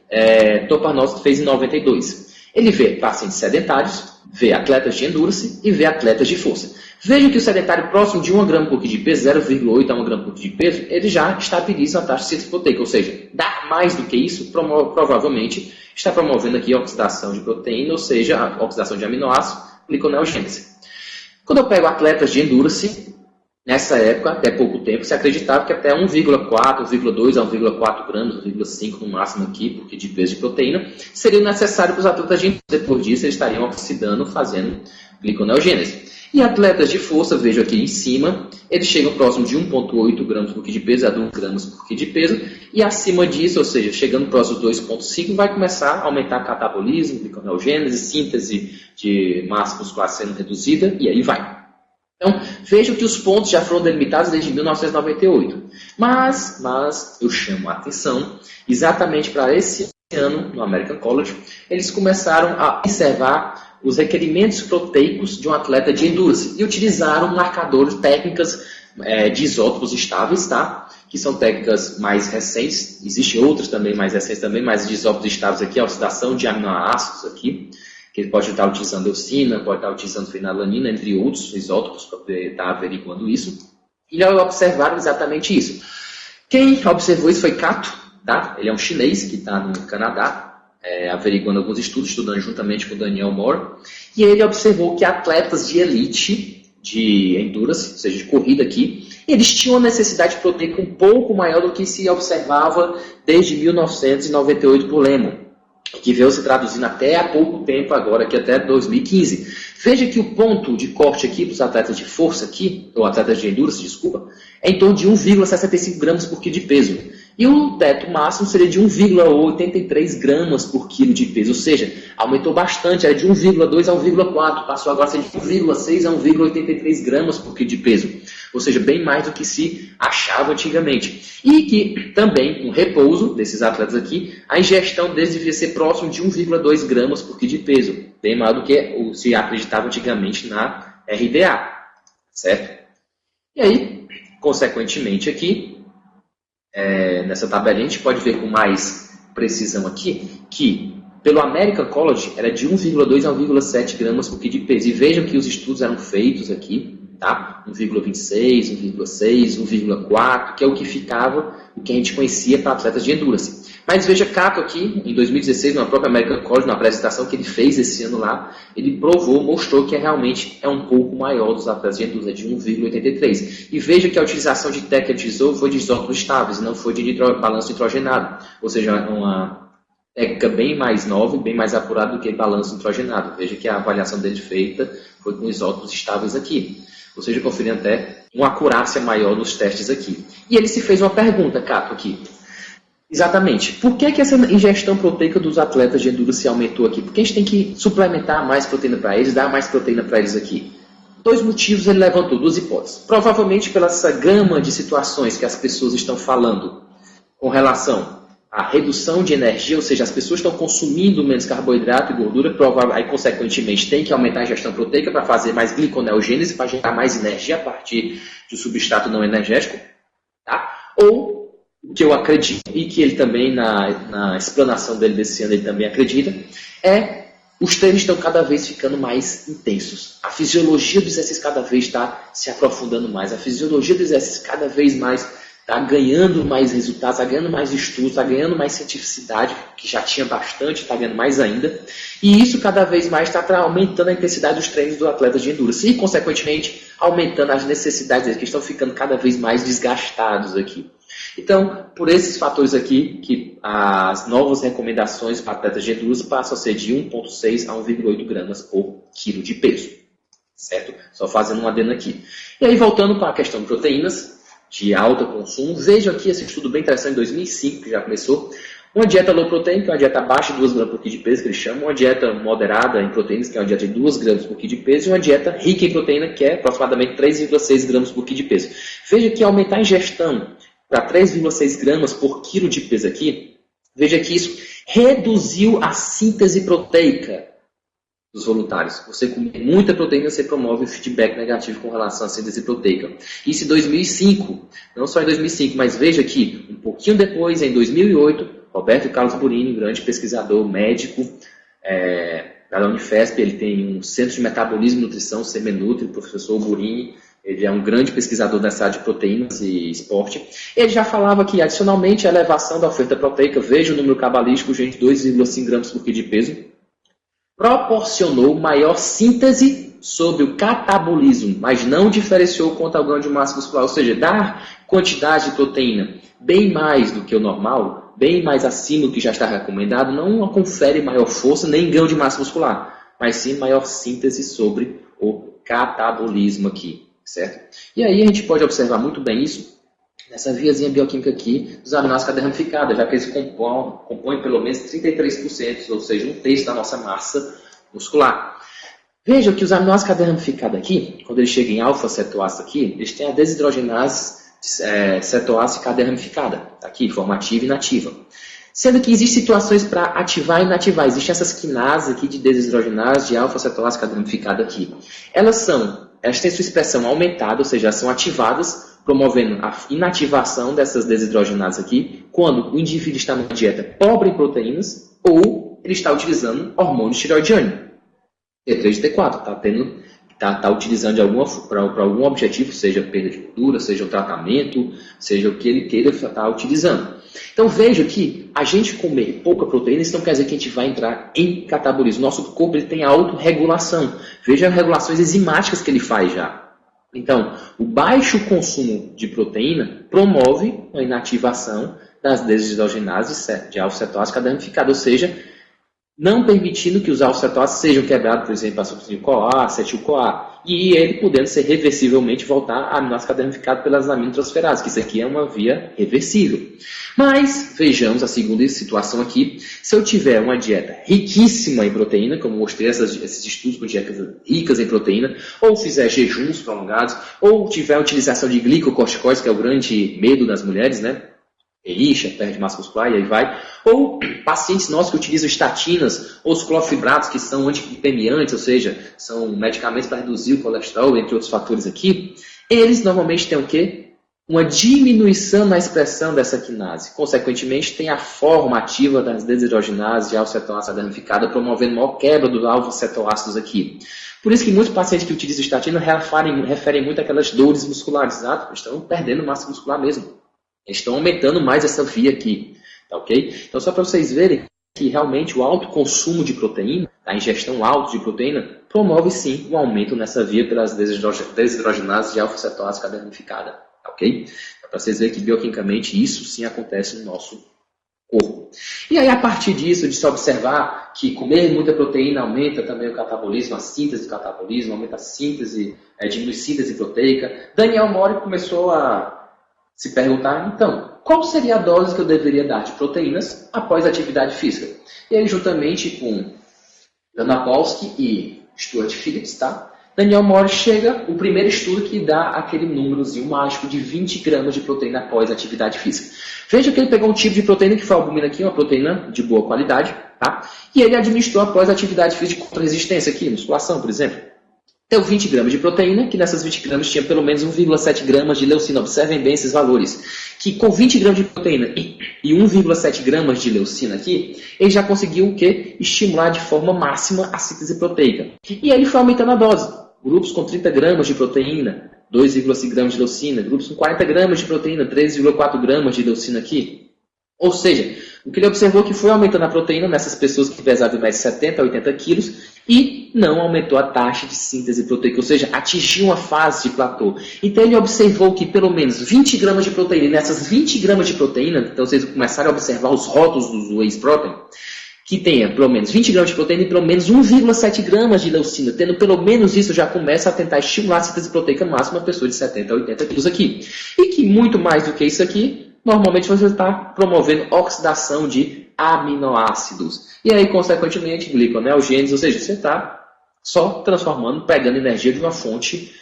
Toparnosky fez em 92. Ele vê pacientes sedentários, vê atletas de endurance e vê atletas de força. Vejam que o sedentário próximo de 1 grama por quilo de peso, 0,8 a 1 grama por quilo de peso, ele já estabiliza a taxa de síntese proteica, ou seja, dar mais do que isso, provavelmente está promovendo aqui a oxidação de proteína, ou seja, a oxidação de aminoácidos, gliconeogênese. Quando eu pego atletas de endurance, nessa época, até pouco tempo, se acreditava que até 1,4, 1,2 a 1,4 gramas, 1,5 no máximo aqui, por quilo de peso de proteína, seria necessário para os atletas de endurance. Depois disso, eles estariam oxidando, fazendo gliconeogênese. E atletas de força, vejo aqui em cima, eles chegam próximo de 1,8 gramas por quilo de peso a 2 gramas por quilo de peso, e acima disso, ou seja, chegando próximo de 2,5, vai começar a aumentar catabolismo, gliconeogênese, síntese de massa muscular sendo reduzida, e aí vai. Então, vejam que os pontos já foram delimitados desde 1998. Mas eu chamo a atenção exatamente para esse ano, no American College, eles começaram a observar os requerimentos proteicos de um atleta de endurance e utilizaram marcadores, técnicas de isótopos estáveis, tá? Que são técnicas mais recentes. Existem outras também mais recentes também, mas de isótopos estáveis aqui, a oxidação de aminoácidos aqui, que ele pode estar utilizando leucina, pode estar utilizando fenilalanina, entre outros isótopos, para estar averiguando isso. E observaram exatamente isso. Quem observou isso foi Kato, tá? Ele é um chinês que está no Canadá, averiguando alguns estudos, estudando juntamente com o Daniel Moore. E ele observou que atletas de elite, de endurance, ou seja, de corrida aqui, eles tinham uma necessidade proteica um pouco maior do que se observava desde 1998 por Lemon, que veio se traduzindo até há pouco tempo agora, aqui até 2015. Veja que o ponto de corte aqui para os atletas de força aqui, ou atletas de endurance, desculpa, é em torno de 1,65 gramas por quilo de peso. E o teto máximo seria de 1,83 gramas por quilo de peso, ou seja, aumentou bastante, era de 1,2 a 1,4, passou agora a ser de 1,6 a 1,83 gramas por quilo de peso, ou seja, bem mais do que se achava antigamente. E que também, no repouso desses atletas aqui, a ingestão deles devia ser próximo de 1,2 gramas por quilo de peso, bem maior do que se acreditava antigamente na RDA, certo? E aí, consequentemente aqui, nessa tabelinha a gente pode ver com mais precisão aqui que pelo American College era de 1,2 a 1,7 gramas por quilo de peso. E vejam que os estudos eram feitos aqui, tá? 1,26, 1,6, 1,4, que é o que ficava, o que a gente conhecia para atletas de endurance. Mas veja Cato aqui, em 2016, na própria American College, na apresentação que ele fez esse ano lá, ele mostrou que realmente é um pouco maior dos atletas de endurance, de 1,83. E veja que a utilização de técnica de isótopo foi de isótopos estáveis, e não foi de balanço nitrogenado. Ou seja, uma técnica bem mais nova e bem mais apurada do que balanço nitrogenado. Veja que a avaliação dele feita foi com isótopos estáveis aqui. Ou seja, conferindo até uma acurácia maior nos testes aqui. E ele se fez uma pergunta, Cato, aqui. Exatamente. Por que essa ingestão proteica dos atletas de endurance aumentou aqui? Porque a gente tem que suplementar mais proteína para eles, dar mais proteína para eles aqui. 2 motivos ele levantou, 2 hipóteses. Provavelmente pela essa gama de situações que as pessoas estão falando com relação à redução de energia, ou seja, as pessoas estão consumindo menos carboidrato e gordura, aí consequentemente tem que aumentar a ingestão proteica para fazer mais gliconeogênese, para gerar mais energia a partir do substrato não energético. Tá? Ou o que eu acredito, e que ele também, na explanação dele desse ano, ele também acredita, os treinos estão cada vez ficando mais intensos. A fisiologia do exercício cada vez está se aprofundando mais. A fisiologia do exercício cada vez mais está ganhando mais resultados, está ganhando mais estudos, está ganhando mais cientificidade, que já tinha bastante, está ganhando mais ainda. E isso cada vez mais está aumentando a intensidade dos treinos do atleta de endurance e, consequentemente, aumentando as necessidades deles, que estão ficando cada vez mais desgastados aqui. Então, por esses fatores aqui, que as novas recomendações para atletas de endurance passam a ser de 1,6 a 1,8 gramas por quilo de peso. Certo? Só fazendo um adendo aqui. E aí, voltando para a questão de proteínas de alto consumo, vejo aqui esse estudo bem interessante, em 2005, que já começou. Uma dieta low protein, que é uma dieta abaixo de 2 gramas por quilo de peso, que eles chamam. Uma dieta moderada em proteínas, que é uma dieta de 2 gramas por quilo de peso. E uma dieta rica em proteína, que é aproximadamente 3,6 gramas por quilo de peso. Veja que aumentar a ingestão para 3,6 gramas por quilo de peso aqui, veja que isso reduziu a síntese proteica dos voluntários. Você comer muita proteína, você promove um feedback negativo com relação à síntese proteica. Isso em 2005, não só em 2005, mas veja que um pouquinho depois, em 2008, Roberto Carlos Burini, um grande pesquisador médico da Unifesp, ele tem um centro de metabolismo e nutrição, Semenutri, o professor Burini, ele é um grande pesquisador dessa área de proteínas e esporte. Ele já falava que, adicionalmente, a elevação da oferta proteica, veja o número cabalístico, gente, 2,5 gramas por quilo de peso, proporcionou maior síntese sobre o catabolismo, mas não diferenciou quanto ao ganho de massa muscular. Ou seja, dar quantidade de proteína bem mais do que o normal, bem mais acima do que já está recomendado, não confere maior força nem ganho de massa muscular, mas sim maior síntese sobre o catabolismo aqui. Certo? E aí a gente pode observar muito bem isso nessa viazinha bioquímica aqui dos aminoácidos cadeia ramificada, já que eles compõem pelo menos 33%, ou seja, 1/3 da nossa massa muscular. Veja que os aminoácidos cadeia ramificada aqui, quando eles chegam em alfa-cetoácido aqui, eles têm a desidrogenase cetoácido cadeia ramificada, aqui, formativa e inativa. Sendo que existem situações para ativar e inativar. Existem essas quinases aqui de desidrogenase de alfa-cetoácido cadeia ramificada aqui. Elas têm sua expressão aumentada, ou seja, são ativadas, promovendo a inativação dessas desidrogenases aqui, quando o indivíduo está numa dieta pobre em proteínas ou ele está utilizando hormônio tireoidiano, T3 e T4, está utilizando para algum objetivo, seja perda de gordura, seja um tratamento, seja o que ele queira estar utilizando. Então veja que a gente comer pouca proteína, isso não quer dizer que a gente vai entrar em catabolismo. Nosso corpo ele tem autorregulação. Veja as regulações enzimáticas que ele faz já. Então, o baixo consumo de proteína promove a inativação das desidrogenases de alfa-cetoácido cadeia ramificada, ou seja, não permitindo que os alfa-cetoácidos sejam quebrados, por exemplo, a acetil-CoA, acetil-CoA, e ele podendo ser reversivelmente voltar a aminoácido cadeia ramificado pelas aminotransferases, que isso aqui é uma via reversível. Mas, vejamos a segunda situação aqui, se eu tiver uma dieta riquíssima em proteína, como mostrei esses estudos com dietas ricas em proteína, ou fizer jejuns prolongados, ou tiver a utilização de glicocorticoides, que é o grande medo das mulheres, né? Incha, perde massa muscular e aí vai. Ou pacientes nossos que utilizam estatinas ou os clofebratos, que são antiglutamiantes, ou seja, são medicamentos para reduzir o colesterol, entre outros fatores aqui, eles normalmente têm o quê? Uma diminuição na expressão dessa quinase. Consequentemente, tem a forma ativa das desidrogenases de alfa-cetoácido cadeia ramificada, promovendo maior quebra dos alfa-cetoácidos aqui. Por isso que muitos pacientes que utilizam estatina referem muito àquelas dores musculares, exato? Estão perdendo massa muscular mesmo. Estão aumentando mais essa via aqui, tá ok? Então, só para vocês verem que realmente o alto consumo de proteína, a ingestão alta de proteína, promove sim o aumento nessa via pelas desidrogenases de alfa-cetoácido cadeia ramificada, tá ok? Para vocês verem que bioquimicamente isso sim acontece no nosso corpo. E aí, a partir disso, de se observar que comer muita proteína aumenta também o catabolismo, a síntese do catabolismo, aumenta a síntese, diminui a síntese proteica. Daniel Mori começou a se perguntar, então, qual seria a dose que eu deveria dar de proteínas após a atividade física? E aí, juntamente com Dana Polsky e Stuart Phillips, tá? Daniel Mori chega o primeiro estudo que dá aquele númerozinho mágico de 20 gramas de proteína após a atividade física. Veja que ele pegou um tipo de proteína que foi a albumina aqui, uma proteína de boa qualidade, tá? E ele administrou após a atividade física contra resistência aqui, musculação, por exemplo. Deu 20 gramas de proteína, que nessas 20 gramas tinha pelo menos 1,7 gramas de leucina. Observem bem esses valores. Que com 20 gramas de proteína e 1,7 gramas de leucina aqui, ele já conseguiu o quê? Estimular de forma máxima a síntese proteica. E aí ele foi aumentando a dose. Grupos com 30 gramas de proteína, 2,5 gramas de leucina. Grupos com 40 gramas de proteína, 3,4 gramas de leucina aqui. Ou seja, o que ele observou que foi aumentando a proteína nessas pessoas que pesavam mais de 70 a 80 quilos e não aumentou a taxa de síntese proteica, ou seja, atingiu uma fase de platô. Então ele observou que pelo menos 20 gramas de proteína, e nessas 20 gramas de proteína, então vocês começaram a observar os rótulos dos whey protein, que tenha pelo menos 20 gramas de proteína e pelo menos 1,7 gramas de leucina. Tendo pelo menos isso, já começa a tentar estimular a síntese proteica máxima uma pessoa de 70 a 80 quilos aqui. E que muito mais do que isso aqui, normalmente você está promovendo oxidação de aminoácidos. E aí, consequentemente, gliconeogênese, ou seja, você está só transformando, pegando energia de uma fonte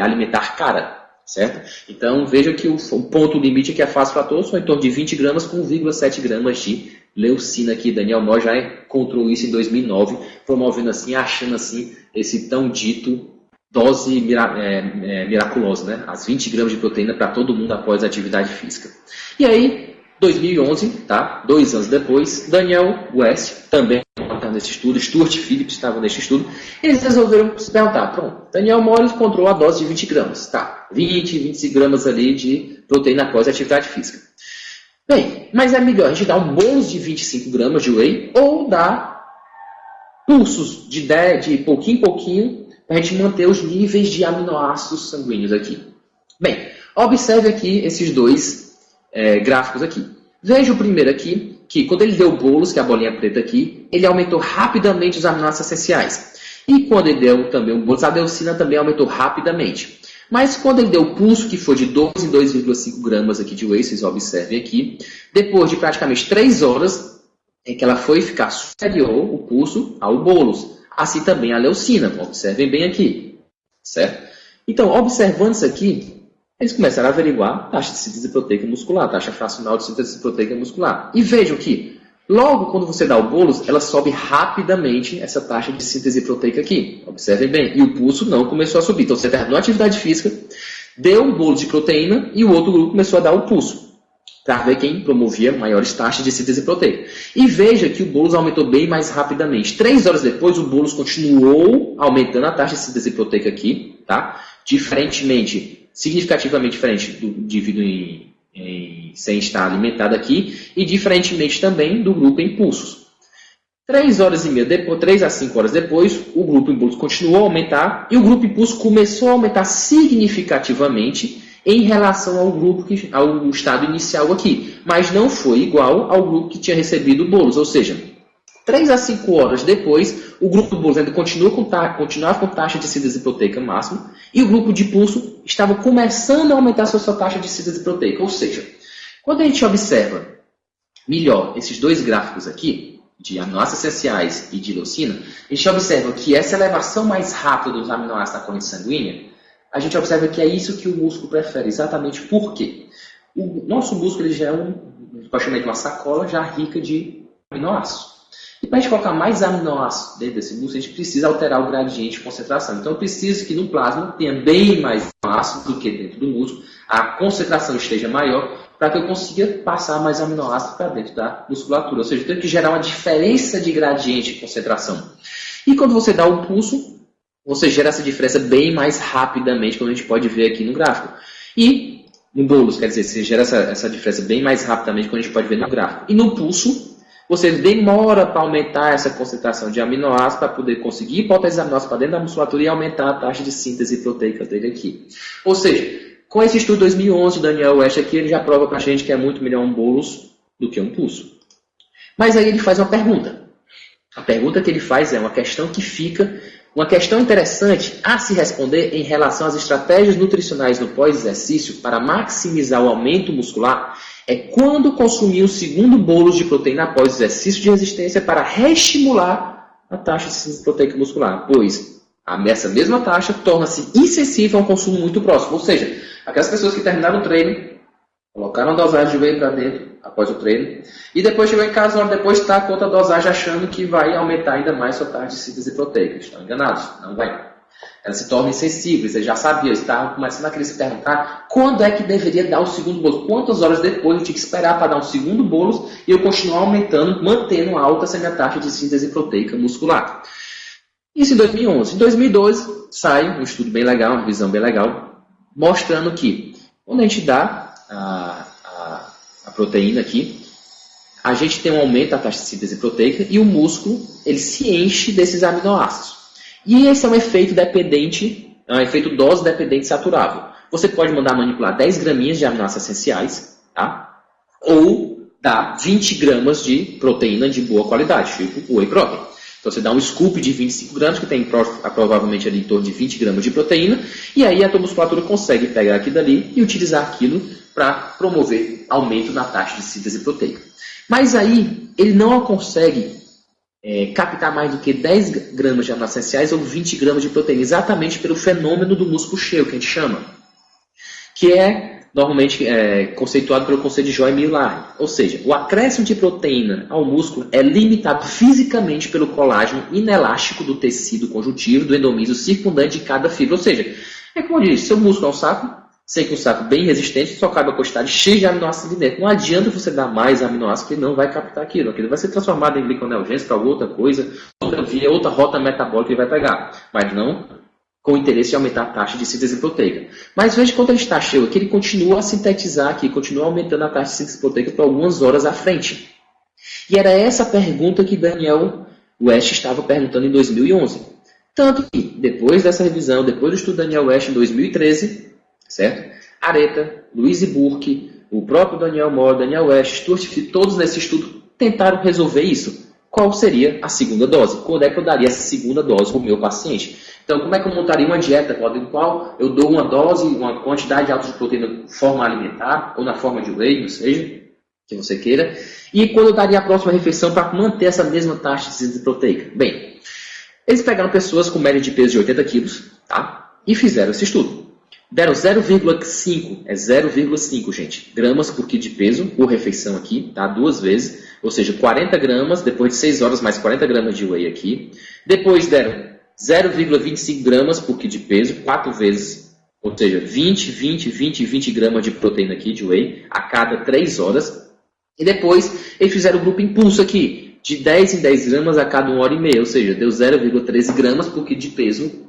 alimentar cara. Certo? Então, veja que o ponto limite aqui é a fase platô, são em torno de 20 gramas com 1,7 gramas de leucina aqui. Daniel Mori já encontrou isso em 2009, promovendo assim, achando assim, esse tão dito dose miraculosa, né? As 20 gramas de proteína para todo mundo após a atividade física. E aí, 2011, tá? 2 anos depois, Daniel West também estava nesse estudo, Stuart Phillips estava nesse estudo, eles resolveram se perguntar, pronto, Daniel Mori encontrou a dose de 20 gramas, tá? 25 gramas ali de proteína após a atividade física. Bem, mas é melhor a gente dar um bolo de 25 gramas de whey ou dar pulsos de pouquinho em pouquinho para a gente manter os níveis de aminoácidos sanguíneos aqui. Bem, observe aqui esses dois gráficos aqui. Veja o primeiro aqui, que quando ele deu bolos, que é a bolinha preta aqui, ele aumentou rapidamente os aminoácidos essenciais. E quando ele deu também o bolos, a leucina também aumentou rapidamente. Mas quando ele deu o pulso, que foi de 12 em 2,5 gramas aqui de whey, vocês observem aqui, depois de praticamente 3 horas, em que ela foi ficar superior, o pulso, ao bolos. Assim também a leucina, observem bem aqui. Certo? Então, observando isso aqui, eles começaram a averiguar a taxa de síntese proteica muscular, a taxa fracional de síntese proteica muscular. E vejam que, logo quando você dá o bolos, ela sobe rapidamente essa taxa de síntese proteica aqui. Observem bem. E o pulso não começou a subir. Então você terminou a atividade física, deu um bolo de proteína e o outro grupo começou a dar o pulso, para ver quem promovia maiores taxas de síntese proteica. E veja que o bolos aumentou bem mais rapidamente. 3 horas depois, o bolos continuou aumentando a taxa de síntese proteica aqui, tá? Significativamente diferente do indivíduo sem estar alimentado aqui e diferentemente também do grupo em pulsos. 3 horas e meia depois, 3 a 5 horas depois, o grupo em pulso continuou a aumentar e o grupo em pulso começou a aumentar significativamente em relação ao estado inicial aqui, mas não foi igual ao grupo que tinha recebido o bolos, ou seja, 3 a 5 horas depois, o grupo do bolos ainda continuava com taxa de síntese proteica máxima e o grupo de pulso estava começando a aumentar a sua taxa de síntese proteica. Ou seja, quando a gente observa melhor esses dois gráficos aqui, de aminoácidos essenciais e de leucina, a gente observa que essa elevação mais rápida dos aminoácidos na corrente sanguínea, a gente observa que é isso que o músculo prefere. Exatamente por quê? O nosso músculo ele já é uma sacola já rica de aminoácidos. E para a gente colocar mais aminoácidos dentro desse músculo, a gente precisa alterar o gradiente de concentração. Então eu preciso que no plasma tenha bem mais aminoácidos do que dentro do músculo, a concentração esteja maior, para que eu consiga passar mais aminoácidos para dentro da musculatura. Ou seja, eu tenho que gerar uma diferença de gradiente de concentração. E quando você dá o pulso, você gera essa diferença bem mais rapidamente, como a gente pode ver aqui no gráfico. E no bolos, quer dizer, você gera essa diferença bem mais rapidamente, como a gente pode ver no gráfico. E no pulso, você demora para aumentar essa concentração de aminoácidos para poder conseguir botar esses aminoácidos para dentro da musculatura e aumentar a taxa de síntese proteica dele aqui. Ou seja, com esse estudo 2011, o Daniel West aqui, ele já prova para a gente que é muito melhor um bolos do que um pulso. Mas aí ele faz uma pergunta. A pergunta que ele faz é uma questão que fica, uma questão interessante a se responder em relação às estratégias nutricionais no pós-exercício para maximizar o aumento muscular, é quando consumir o segundo bolo de proteína após o exercício de resistência para reestimular a taxa de síntese proteica muscular, pois essa mesma taxa torna-se insensível a um consumo muito próximo. Ou seja, aquelas pessoas que terminaram o treino, colocaram a dosagem de whey para dentro após o treino, e depois chegou em casa, uma hora depois está com outra dosagem achando que vai aumentar ainda mais sua taxa de síntese proteica. Estão enganados, não vai. Ela se torna insensível, você já sabia, estava começando a querer se perguntar quando é que deveria dar o segundo bolo, quantas horas depois eu tinha que esperar para dar um segundo bolo e eu continuar aumentando, mantendo alta essa minha taxa de síntese proteica muscular. Isso em 2011. Em 2012 sai um estudo bem legal, uma revisão bem legal, mostrando que quando a gente dá a proteína aqui, a gente tem um aumento da taxa de síntese proteica e o músculo ele se enche desses aminoácidos. E esse é um efeito dependente, é um efeito dose dependente saturável. Você pode mandar manipular 10 graminhas de aminoácidos essenciais, tá? Ou dar 20 gramas de proteína de boa qualidade, tipo whey protein. Então você dá um scoop de 25 gramas, que tem provavelmente ali em torno de 20 gramas de proteína, e aí a tua musculatura consegue pegar aquilo dali e utilizar aquilo para promover aumento na taxa de síntese proteica. Mas aí ele não consegue captar mais do que 10 gramas de aminoácidos essenciais ou 20 gramas de proteína, exatamente pelo fenômeno do músculo cheio, que a gente chama, que é normalmente conceituado pelo conceito de Joy-Millar. Ou seja, o acréscimo de proteína ao músculo é limitado fisicamente pelo colágeno inelástico do tecido conjuntivo, do endomísio circundante de cada fibra. Ou seja, é como eu disse, seu músculo é um saco, sei que um saco bem resistente, só cabe a quantidade cheia de aminoácidos ali dentro. Não adianta você dar mais aminoácidos, que ele não vai captar aquilo. Aquilo vai ser transformado em gliconeogênese para outra coisa, outra via, outra rota metabólica que ele vai pegar. Mas não com o interesse de aumentar a taxa de síntese proteica. Mas veja quando ele está cheio aqui, ele continua a sintetizar aqui, continua aumentando a taxa de síntese proteica por algumas horas à frente. E era essa pergunta que Daniel West estava perguntando em 2011. Tanto que, depois dessa revisão, depois do estudo Daniel West em 2013, certo? Areta, Louise Burke, o próprio Daniel Moore, Daniel West, Stuart Field, todos nesse estudo tentaram resolver isso. Qual seria a segunda dose? Quando é que eu daria essa segunda dose para o meu paciente? Então, como é que eu montaria uma dieta em qual eu dou uma dose, uma quantidade alta de proteína de forma alimentar, ou na forma de whey, ou seja, que você queira, e quando eu daria a próxima refeição para manter essa mesma taxa de síntese proteica? Bem, eles pegaram pessoas com média de peso de 80 quilos, tá? E fizeram esse estudo. Deram 0,5, 0,5, gente, gramas por quilo de peso por refeição aqui, tá? 2 vezes, ou seja, 40 gramas, depois de 6 horas, mais 40 gramas de whey aqui. Depois deram 0,25 gramas por quilo de peso, 4 vezes, ou seja, 20 gramas de proteína aqui de whey a cada 3 horas. E depois eles fizeram o grupo impulso aqui, de 10 em 10 gramas a cada 1 hora e meia, ou seja, deu 0,13 gramas por quilo de peso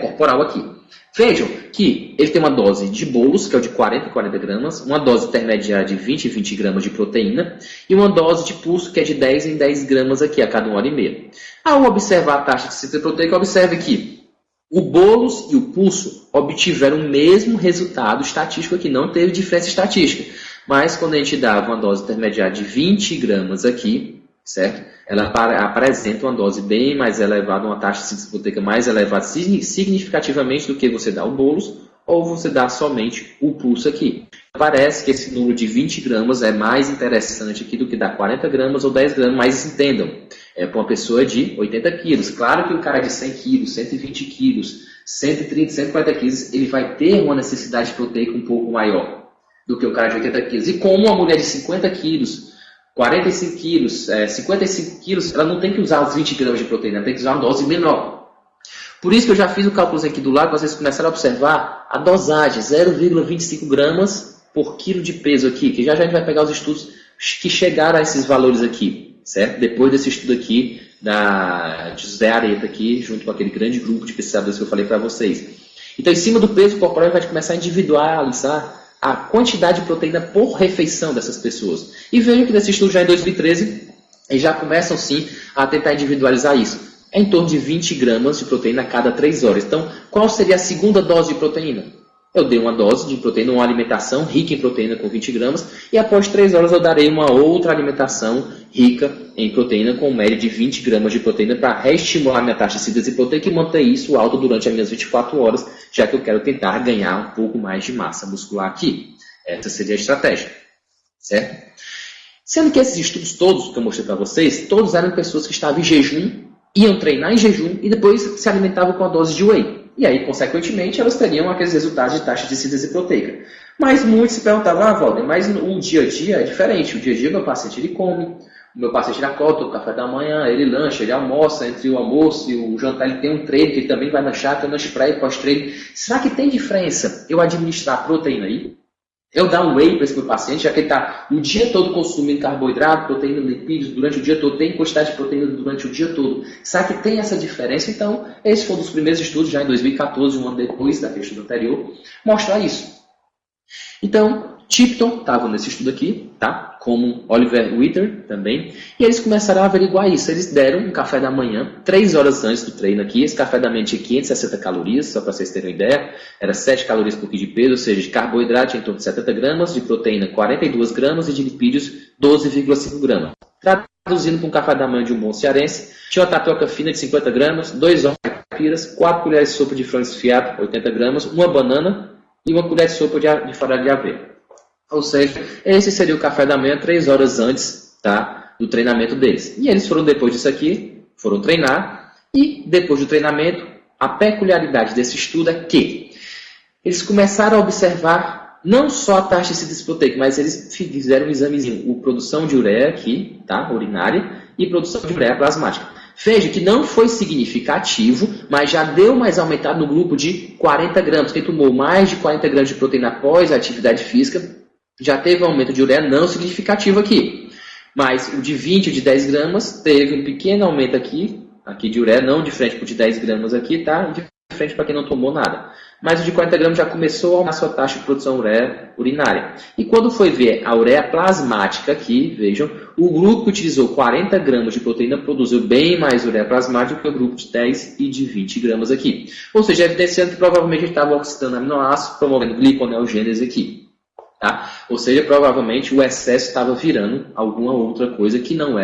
corporal aqui. Vejam que ele tem uma dose de bolos, que é o de 40 gramas, uma dose intermediária de 20 gramas de proteína e uma dose de pulso, que é de 10 em 10 gramas aqui a cada 1 hora e meia. Ao observar a taxa de síntese proteica, observe que o bolos e o pulso obtiveram o mesmo resultado estatístico aqui, não teve diferença estatística. Mas quando a gente dava uma dose intermediária de 20 gramas aqui, certo? Ela apresenta uma dose bem mais elevada, uma taxa de síntese proteica mais elevada significativamente do que você dá o bolos ou você dá somente o pulso aqui. Parece que esse número de 20 gramas é mais interessante aqui do que dar 40 gramas ou 10 gramas, mas entendam, é para uma pessoa de 80 quilos. Claro que um cara de 100 quilos, 120 quilos, 130, 140 quilos, ele vai ter uma necessidade proteica um pouco maior do que o cara de 80 quilos. E como uma mulher de 50 quilos, 45 quilos, 55 quilos, ela não tem que usar os 20 gramas de proteína, ela tem que usar uma dose menor. Por isso que eu já fiz o cálculo aqui do lado, para vocês começarem a observar a dosagem, 0,25 gramas por quilo de peso aqui, que já a gente vai pegar os estudos que chegaram a esses valores aqui, certo? Depois desse estudo aqui, de José Areta aqui, junto com aquele grande grupo de pesquisadores que eu falei para vocês. Então, em cima do peso corporal, a gente vai começar a individualizar a quantidade de proteína por refeição dessas pessoas. E vejam que nesse estudo já em 2013, eles já começam sim a tentar individualizar isso. É em torno de 20 gramas de proteína a cada 3 horas. Então, qual seria a segunda dose de proteína? eu dei uma dose de proteína, uma alimentação rica em proteína com 20 gramas, e após 3 horas eu darei uma outra alimentação rica em proteína com média de 20 gramas de proteína para reestimular minha taxa de síntese proteica e manter isso alto durante as minhas 24 horas, já que eu quero tentar ganhar um pouco mais de massa muscular aqui. Essa seria a estratégia, certo? Sendo que esses estudos todos que eu mostrei para vocês, todos eram pessoas que estavam em jejum, iam treinar em jejum e depois se alimentavam com a dose de whey. E aí, consequentemente, elas teriam aqueles resultados de taxa de síntese proteica. Mas muitos se perguntavam, Walter, mas o dia a dia é diferente. O dia a dia, meu paciente ele come, o meu paciente ele acorda, o café da manhã, ele lancha, ele almoça, entre o almoço e o jantar ele tem um treino que ele também vai lanchar, tem um lanche pré e pós-treino. Será que tem diferença eu administrar proteína aí? Eu dar um whey para esse meu paciente, já que ele está o dia todo consumindo carboidrato, proteína, lipídios, durante o dia todo, tem quantidade de proteína durante o dia todo. Será que tem essa diferença? Então, esse foi um dos primeiros estudos, já em 2014, um ano depois daquele estudo anterior, mostrar isso. Então, Tipton estava nesse estudo aqui, tá? Como Oliver Witter também, e eles começaram a averiguar isso. Eles deram um café da manhã, 3 horas antes do treino aqui. Esse café da manhã tinha 560 calorias, só para vocês terem uma ideia. Era 7 calorias por quilo de peso, ou seja, de carboidrato em torno de 70 gramas, de proteína 42 gramas e de lipídios 12,5 gramas. Traduzindo para um café da manhã de um bom cearense, tinha uma tapioca fina de 50 gramas, 2 ovos de caipiras, 4 colheres de sopa de frango desfiado, 80 gramas, uma banana e uma colher de sopa de farelo de aveia. Ou seja, esse seria o café da manhã 3 horas antes, tá, do treinamento deles. E eles foram, depois disso aqui, foram treinar. E depois do treinamento, a peculiaridade desse estudo é que eles começaram a observar não só a taxa de síntese proteica, mas eles fizeram um examezinho, produção de ureia aqui, tá, urinária, e produção de ureia plasmática. Veja que não foi significativo, mas já deu mais aumentado no grupo de 40 gramas. Quem tomou mais de 40 gramas de proteína após a atividade física, já teve um aumento de ureia não significativo aqui. Mas o de 20 e de 10 gramas teve um pequeno aumento aqui de ureia, não de frente para o de 10 gramas aqui, tá? De frente para quem não tomou nada. Mas o de 40 gramas já começou a aumentar a sua taxa de produção ureia urinária. E quando foi ver a ureia plasmática aqui, vejam, o grupo que utilizou 40 gramas de proteína produziu bem mais ureia plasmática que o grupo de 10 e de 20 gramas aqui. Ou seja, evidenciando que provavelmente a gente estava oxidando aminoácidos, promovendo gliconeogênese aqui. Tá? Ou seja, provavelmente o excesso estava virando alguma outra coisa que não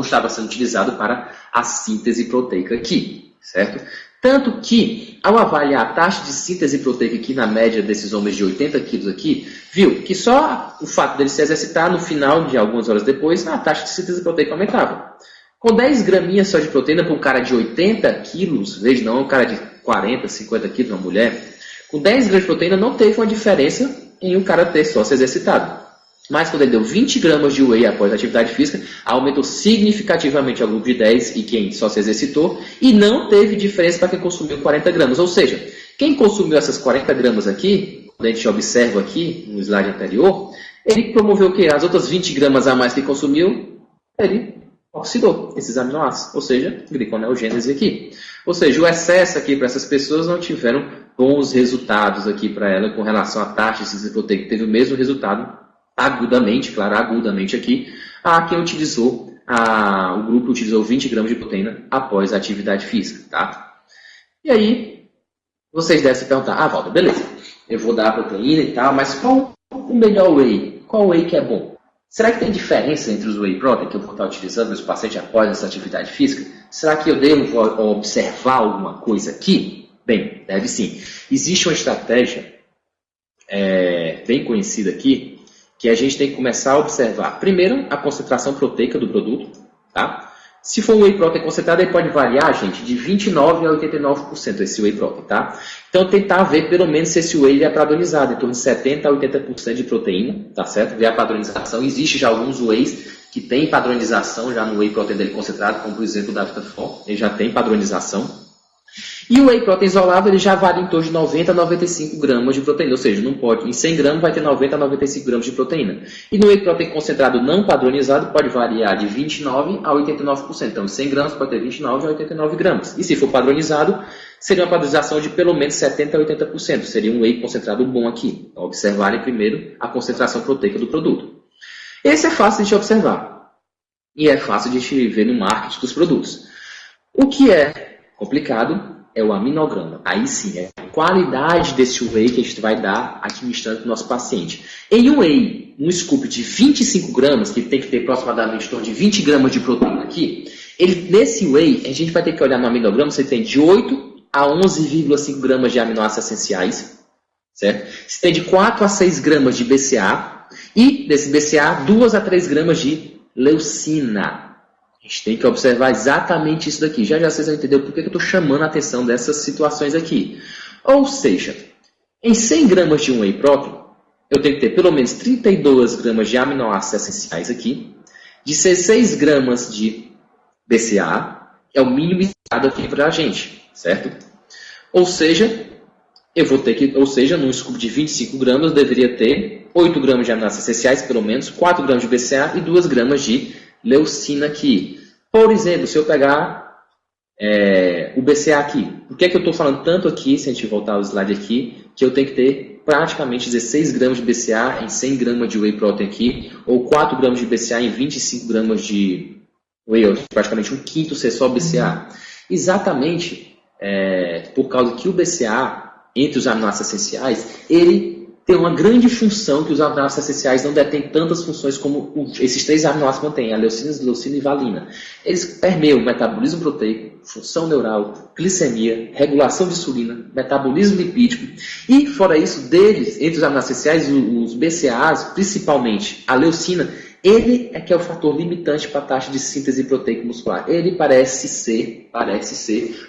estava sendo utilizado para a síntese proteica aqui, certo? Tanto que, ao avaliar a taxa de síntese proteica aqui na média desses homens de 80 quilos aqui, viu que só o fato dele se exercitar, no final de algumas horas depois, a taxa de síntese proteica aumentava. Com 10 graminhas só de proteína para um cara de 80 quilos, veja, não um cara de 40, 50 quilos, uma mulher, com 10 gramas de proteína não teve uma diferença em um cara ter só se exercitado. Mas quando ele deu 20 gramas de whey após a atividade física, aumentou significativamente ao grupo de 10 e quem só se exercitou, e não teve diferença para quem consumiu 40 gramas. Ou seja, quem consumiu essas 40 gramas aqui, quando a gente observa aqui no slide anterior, ele promoveu o quê? As outras 20 gramas a mais que consumiu, ele oxidou esses aminoácidos, ou seja, gliconeogênese aqui. Ou seja, o excesso aqui para essas pessoas não tiveram bons resultados aqui para ela com relação à taxa de síntese proteica. Teve o mesmo resultado agudamente aqui, a quem utilizou, o grupo utilizou 20 gramas de proteína após a atividade física, tá? E aí, vocês devem se perguntar, Walter, beleza, eu vou dar a proteína e tal, mas qual o melhor whey? Qual whey que é bom? Será que tem diferença entre os whey protein que eu vou estar utilizando nos pacientes após essa atividade física? Será que eu devo observar alguma coisa aqui? Bem, deve sim. Existe uma estratégia bem conhecida aqui, que a gente tem que começar a observar. Primeiro, a concentração proteica do produto. Tá? Se for um whey protein concentrado, ele pode variar, gente, de 29% a 89% esse whey protein. Tá? Então, tentar ver pelo menos se esse whey é padronizado, em torno de 70% a 80% de proteína. Tá certo? Ver a padronização. Existe já alguns wheys que tem padronização já no whey protein dele concentrado, como por exemplo o da Vitafor. Ele já tem padronização. E o whey protein isolado ele já varia em torno de 90 a 95 gramas de proteína, ou seja, não pode, em 100 gramas vai ter 90 a 95 gramas de proteína. E no whey protein concentrado não padronizado pode variar de 29 a 89%. Então, em 100 gramas pode ter 29 a 89 gramas. E se for padronizado, seria uma padronização de pelo menos 70 a 80%. Seria um whey concentrado bom aqui. Então, observarem primeiro a concentração proteica do produto. Esse é fácil de observar. E é fácil de ver no marketing dos produtos. O que é complicado é o aminograma. Aí sim, é a qualidade desse whey que a gente vai dar administrando para o nosso paciente. Em um whey, um scoop de 25 gramas, que tem que ter aproximadamente em torno de 20 gramas de proteína aqui, nesse whey, a gente vai ter que olhar no aminograma, você tem de 8 a 11,5 gramas de aminoácidos essenciais, certo? Você tem de 4 a 6 gramas de BCA, e desse BCA, 2 a 3 gramas de leucina. A gente tem que observar exatamente isso daqui. Já vocês vão entender por que eu estou chamando a atenção dessas situações aqui. Ou seja, em 100 gramas de um whey protein, eu tenho que ter pelo menos 32 gramas de aminoácidos essenciais aqui, 16 gramas de BCA, é o mínimo indicado aqui para a gente, certo? Ou seja, num scoop de 25 gramas, eu deveria ter 8 gramas de aminoácidos essenciais, pelo menos, 4 gramas de BCA e 2 gramas de leucina aqui. Por exemplo, se eu pegar o BCA aqui, por que eu estou falando tanto aqui, se a gente voltar ao slide aqui, que eu tenho que ter praticamente 16 gramas de BCA em 100 gramas de whey protein aqui, ou 4 gramas de BCA em 25 gramas de whey, praticamente um quinto ser só BCA. Exatamente por causa que o BCA, entre os aminoácidos essenciais, ele tem uma grande função que os aminoácidos essenciais não detêm tantas funções como esses 3 aminoácidos mantêm, a leucina e valina. Eles permeiam o metabolismo proteico, função neural, glicemia, regulação de insulina, metabolismo lipídico. E, fora isso, entre os aminoácidos essenciais, os BCAAs, principalmente a leucina, ele é que é o fator limitante para a taxa de síntese proteica muscular. Ele parece ser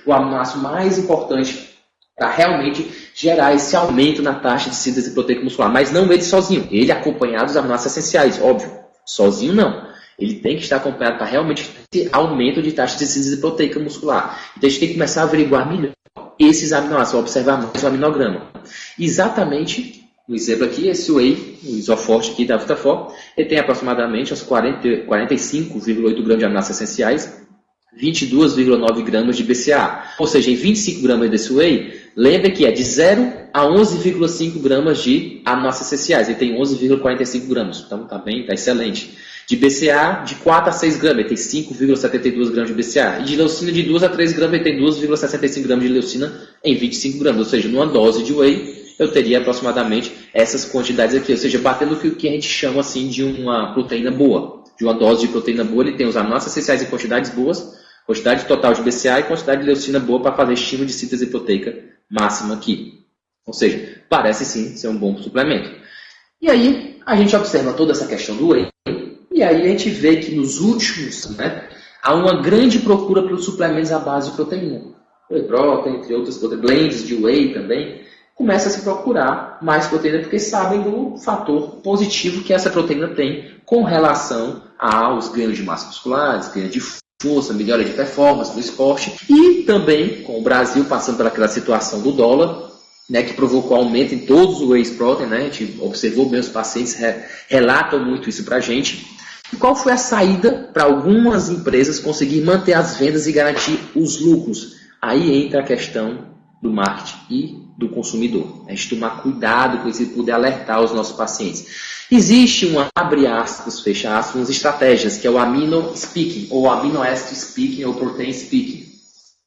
o aminoácido mais importante para realmente gerar esse aumento na taxa de síntese proteica muscular. Mas não ele sozinho, ele acompanhado dos aminoácidos essenciais, óbvio. Sozinho não. Ele tem que estar acompanhado para realmente ter aumento de taxa de síntese proteica muscular. Então a gente tem que começar a averiguar melhor esses aminoácidos, observar mais o aminograma. Exatamente, no exemplo aqui, esse whey, o isoforte aqui da Vitafor, ele tem aproximadamente uns 45,8 gramas de aminoácidos essenciais, 22,9 gramas de BCA. Ou seja, em 25 gramas desse whey, lembre que é de 0 a 11,5 gramas de aminoácidos essenciais. Ele tem 11,45 gramas. Então está bem, está excelente. De BCA, de 4 a 6 gramas, ele tem 5,72 gramas de BCA. E de leucina, de 2 a 3 gramas, ele tem 2,65 gramas de leucina em 25 gramas. Ou seja, numa dose de whey, eu teria aproximadamente essas quantidades aqui. Ou seja, batendo o que a gente chama assim, de uma proteína boa. De uma dose de proteína boa, ele tem os aminoácidos essenciais em quantidades boas, quantidade total de BCA e quantidade de leucina boa para fazer estímulo de síntese proteica máxima aqui. Ou seja, parece sim ser um bom suplemento. E aí, a gente observa toda essa questão do whey, e aí a gente vê que nos últimos, há uma grande procura pelos suplementos à base de proteína. Whey protein, entre outros, blends de whey também, começa a se procurar mais proteína porque sabem do fator positivo que essa proteína tem com relação aos ganhos de massa musculares, ganhos de força, melhora de performance do esporte, e também com o Brasil passando por aquela situação do dólar, que provocou aumento em todos os whey protein, a gente observou bem, os pacientes relatam muito isso para a gente. E qual foi a saída para algumas empresas conseguir manter as vendas e garantir os lucros? Aí entra a questão do marketing e do consumidor. A gente tomar cuidado com isso e poder alertar os nossos pacientes. Existe abre aspas, fecha aspas, umas estratégias, que é o amino speaking, ou amino acid speaking, ou protein speaking.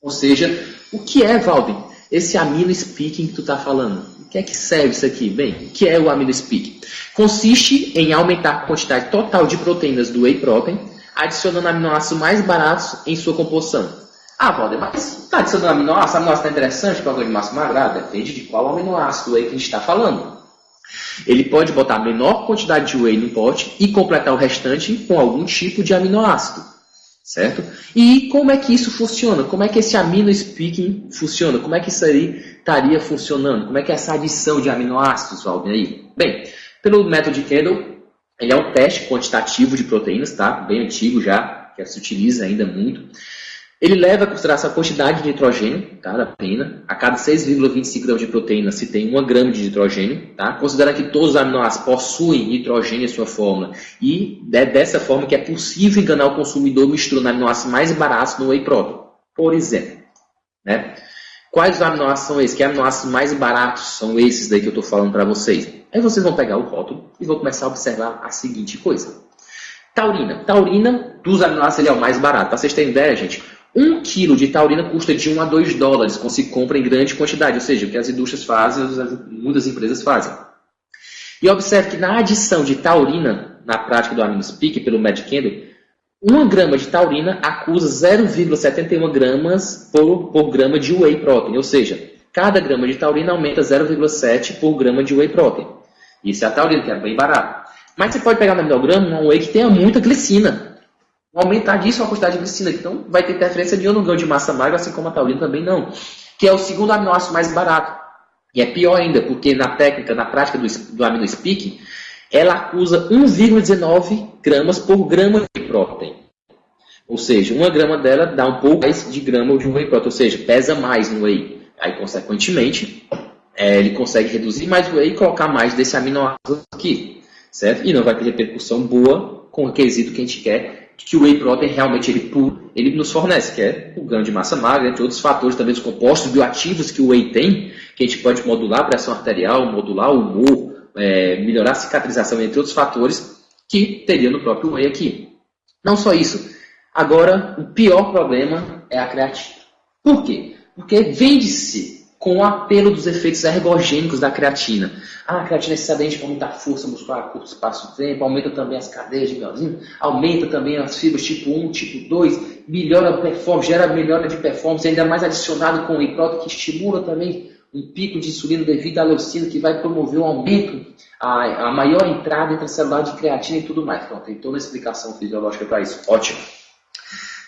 Ou seja, o que é, Valvin, esse amino speaking que tu está falando? O que é que serve isso aqui? Bem, o que é o amino speaking? Consiste em aumentar a quantidade total de proteínas do whey protein, adicionando aminoácidos mais baratos em sua composição. Ah, Valder, mas está adicionando aminoácido? Aminoácido está interessante para o ganho de massa magra? Depende de qual aminoácido whey que a gente está falando. Ele pode botar a menor quantidade de whey no pote e completar o restante com algum tipo de aminoácido, certo? E como é que isso funciona? Como é que esse amino speaking funciona? Como é que isso aí estaria funcionando? Como é que é essa adição de aminoácidos, Valder, aí? Bem, pelo método de Kendall, ele é um teste quantitativo de proteínas, tá? Bem antigo já, que se utiliza ainda muito. Ele leva a consideração a quantidade de nitrogênio, tá, da proteína. A cada 6,25 gramas de proteína se tem 1 grama de nitrogênio. Tá? Considerando que todos os aminoácidos possuem nitrogênio em sua fórmula. E é dessa forma que é possível enganar o consumidor misturando aminoácidos mais baratos no whey protein. Por exemplo. Quais os aminoácidos são esses? Que aminoácidos mais baratos são esses daí que eu estou falando para vocês? Aí vocês vão pegar o rótulo e vão começar a observar a seguinte coisa. Taurina. Taurina, dos aminoácidos, ele é o mais barato. Para vocês terem ideia, gente, 1 quilo de taurina custa de 1 a 2 dólares quando se compra em grande quantidade, ou seja, o que as indústrias fazem, muitas empresas fazem. E observe que na adição de taurina, na prática do AminoSpeak, pelo Matt Kendall, 1 grama de taurina acusa 0,71 gramas por grama de whey protein, ou seja, cada grama de taurina aumenta 0,7 por grama de whey protein. Isso é a taurina, que é bem barato. Mas você pode pegar no aminograma um whey que tenha muita glicina. Aumentar disso a quantidade de glicina. Então vai ter interferência de no ganho de massa magra, assim como a taurina também não. Que é o segundo aminoácido mais barato. E é pior ainda, porque na técnica, na prática do AminoSpeak, ela acusa 1,19 gramas por grama de protein. Ou seja, 1 grama dela dá um pouco mais de grama de whey protein, ou seja, pesa mais no whey. Aí, consequentemente, ele consegue reduzir mais o whey e colocar mais desse aminoácido aqui, certo? E não vai ter repercussão boa com o quesito que a gente quer, que o whey protein realmente ele nos fornece, que é o ganho de massa magra, entre outros fatores também dos compostos bioativos que o whey tem, que a gente pode modular a pressão arterial, modular o humor, melhorar a cicatrização, entre outros fatores que teria no próprio whey aqui. Não só isso. Agora, o pior problema é a creatina. Por quê? Porque vende-se com o apelo dos efeitos ergogênicos da creatina. A creatina é excelente para aumentar a força muscular a curto espaço de tempo, aumenta também as cadeias de mielzinho, aumenta também as fibras tipo 1, tipo 2, melhora a performance, gera melhora de performance, ainda mais adicionado com o whey protein, que estimula também um pico de insulina devido à leucina, que vai promover o aumento, a maior entrada intracelular de creatina e tudo mais. Então, tem toda a explicação fisiológica para isso. Ótimo.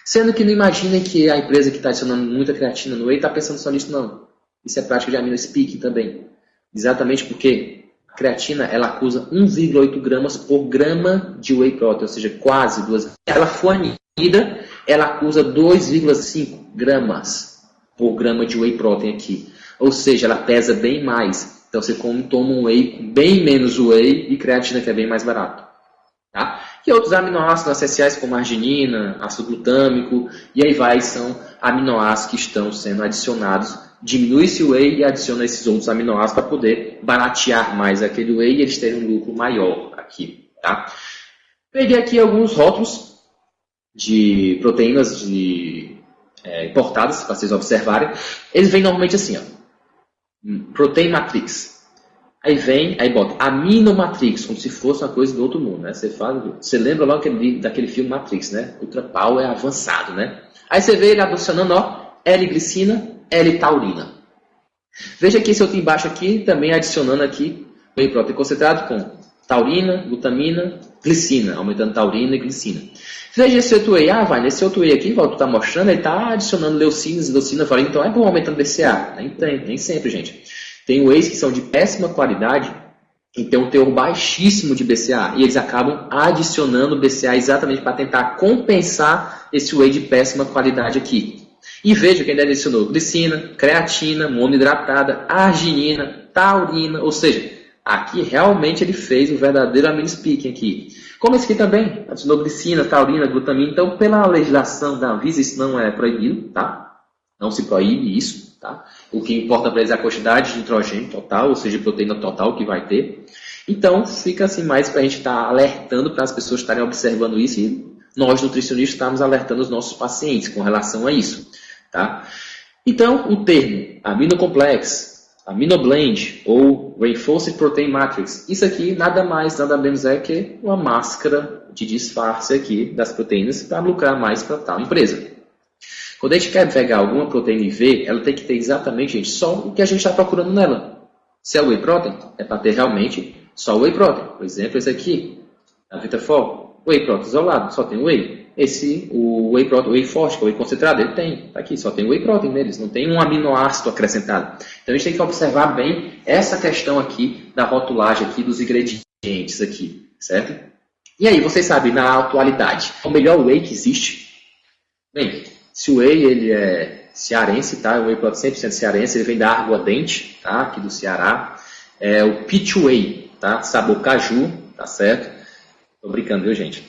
Sendo que não imaginem que a empresa que está adicionando muita creatina no whey está pensando só nisso, não. Isso é prática de AminoSpeak também. Exatamente porque a creatina ela acusa 1,8 gramas por grama de whey protein, ou seja, quase 2. Se ela for anida, ela acusa 2,5 gramas por grama de whey protein aqui. Ou seja, ela pesa bem mais. Então você toma um whey com bem menos whey e creatina que é bem mais barato. Tá? E outros aminoácidos essenciais como arginina, ácido glutâmico, e aí vai, são aminoácidos que estão sendo adicionados. Diminui-se o whey e adiciona esses outros aminoácidos para poder baratear mais aquele whey e eles terem um lucro maior aqui. Tá? Peguei aqui alguns rótulos de proteínas importadas, para vocês observarem. Eles vêm normalmente assim, ó, Protein Matrix. Aí bota Aminomatrix, como se fosse uma coisa do outro mundo, né? Você lembra logo daquele filme Matrix, né? Ultra Power é avançado, né? Aí você vê ele adicionando, ó, L-glicina, L-taurina. Veja aqui esse outro embaixo aqui, também adicionando aqui whey protein concentrado com taurina, glutamina, glicina, aumentando taurina e glicina. Veja esse outro whey, nesse outro whey aqui, tu tá mostrando, ele está adicionando leucinas e leucina, então é bom aumentando BCA. Nem sempre, gente. Tem wheys que são de péssima qualidade e tem um teor baixíssimo de BCA. E eles acabam adicionando BCA exatamente para tentar compensar esse whey de péssima qualidade aqui. E veja que ele adicionou glicina, creatina, monohidratada, arginina, taurina. Ou seja, aqui realmente ele fez o verdadeiro AminoSpeak aqui. Como esse aqui também, adicionou glicina, taurina, glutamina. Então, pela legislação da Anvisa, isso não é proibido, tá? Não se proíbe isso. Tá? O que importa para eles é a quantidade de nitrogênio total, ou seja, de proteína total que vai ter. Então, fica assim mais para a gente estar alertando, para as pessoas estarem observando isso e nós, nutricionistas, estamos alertando os nossos pacientes com relação a isso. Tá? Então, o termo AminoComplex, AminoBlend ou Reinforced Protein Matrix, isso aqui nada mais, nada menos é que uma máscara de disfarce aqui das proteínas para lucrar mais para tal empresa. Quando a gente quer pegar alguma proteína e ver, ela tem que ter exatamente, gente, só o que a gente está procurando nela. Se é whey protein, é para ter realmente só whey protein. Por exemplo, esse aqui, a Vitafor, whey protein isolado, só tem whey. O whey protein, whey forte, que é o whey concentrado, ele tem. Tá aqui, só tem whey protein neles, não tem um aminoácido acrescentado. Então a gente tem que observar bem essa questão aqui da rotulagem aqui dos ingredientes aqui, certo? E aí, vocês sabem, na atualidade, o melhor whey que existe? Bem, se o whey ele é cearense, tá? O whey protein 100% cearense, ele vem da Aguardente, tá? Aqui do Ceará. É o Peach Whey, tá? Sabor caju, tá certo? Tô brincando, viu, gente?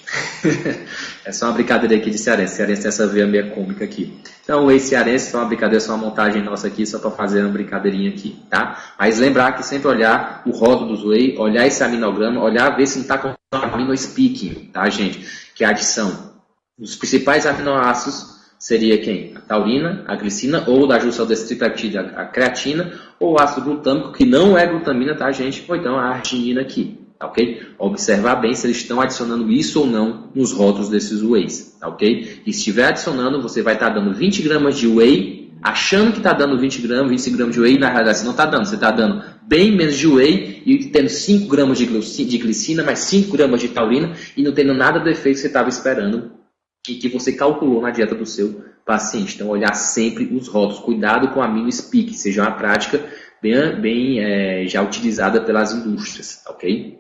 É só uma brincadeira aqui de cearense. Cearense tem essa veia meio cômica aqui. Então, o whey cearense é uma brincadeira, só uma montagem nossa aqui, só para fazer uma brincadeirinha aqui, tá? Mas lembrar que sempre olhar o rótulo dos whey, olhar esse aminograma, olhar, ver se não está com AminoSpeak, tá, gente? Que é a adição. Os principais aminoácidos seria quem? A taurina, a glicina, ou da junção-destripeptídeo, a creatina, ou o ácido glutâmico, que não é glutamina, tá, gente? Ou então a arginina aqui, tá, ok? Observar bem se eles estão adicionando isso ou não nos rótulos desses wheys, tá, ok? E se estiver adicionando, você vai estar dando 20 gramas de whey, achando que está dando 20 gramas, 25 gramas de whey, na realidade você não está dando. Você está dando bem menos de whey e tendo 5 gramas de glicina, mais 5 gramas de taurina e não tendo nada do efeito que você estava esperando e que você calculou na dieta do seu paciente. Então, olhar sempre os rótulos. Cuidado com a AminoSpeak, seja uma prática bem já utilizada pelas indústrias, ok?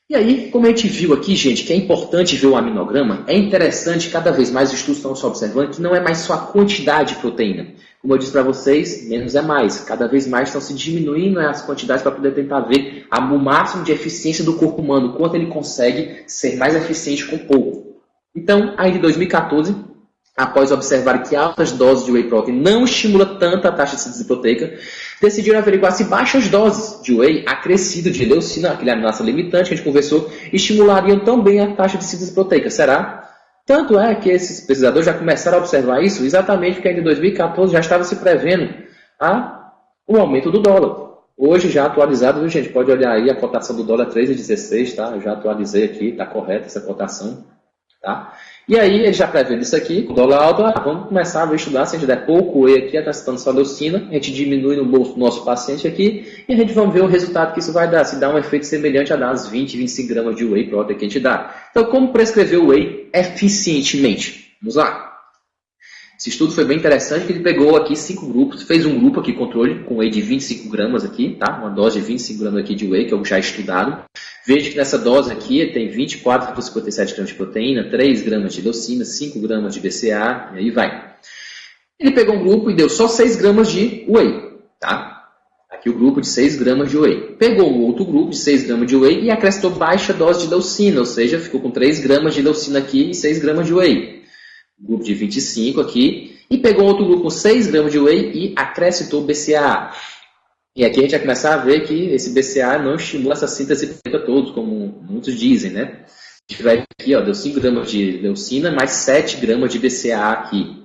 E aí, como a gente viu aqui, gente, que é importante ver o aminograma, é interessante, cada vez mais os estudos estão só observando que não é mais só a quantidade de proteína. Como eu disse para vocês, menos é mais. Cada vez mais estão se diminuindo as quantidades para poder tentar ver o máximo de eficiência do corpo humano, quanto ele consegue ser mais eficiente com pouco. Então, aí de 2014, após observar que altas doses de whey protein não estimulam tanto a taxa de síntese proteica, decidiram averiguar se baixas doses de whey acrescido de leucina, aquele aminoácido limitante que a gente conversou, estimulariam também a taxa de síntese proteica. Será? Tanto é que esses pesquisadores já começaram a observar isso exatamente porque ainda em 2014 já estava se prevendo o aumento do dólar. Hoje já atualizado, viu, gente? Pode olhar aí a cotação do dólar 3,16, tá? Eu já atualizei aqui, está correta essa cotação. Tá? E aí, ele já prevendo isso aqui, o dólar alto, vamos começar a estudar, se a gente der pouco whey aqui, está citando só leucina, a gente diminui no bolso do nosso paciente aqui, e a gente vai ver o resultado que isso vai dar, se dá um efeito semelhante a dar as 20, 25 gramas de whey protein que a gente dá. Então, como prescrever o whey eficientemente? Vamos lá. Esse estudo foi bem interessante, que ele pegou aqui 5 grupos, fez um grupo aqui, controle, com whey de 25 gramas aqui, tá? Uma dose de 25 gramas aqui de whey, que é o já estudado. Veja que nessa dose aqui tem 24,57 gramas de proteína, 3 gramas de leucina, 5 gramas de BCA, e aí vai. Ele pegou um grupo e deu só 6 gramas de whey, tá? Aqui o grupo de 6 gramas de whey. Pegou o outro grupo de 6 gramas de whey e acrescentou baixa dose de leucina, ou seja, ficou com 3 gramas de leucina aqui e 6 gramas de whey. Grupo de 25 aqui. E pegou outro grupo com 6 gramas de whey e acrescentou BCA. E aqui a gente vai começar a ver que esse BCA não estimula essa síntese proteica todos, como muitos dizem, né? A gente vai ver aqui, ó, deu 5 gramas de leucina mais 7 gramas de BCA aqui.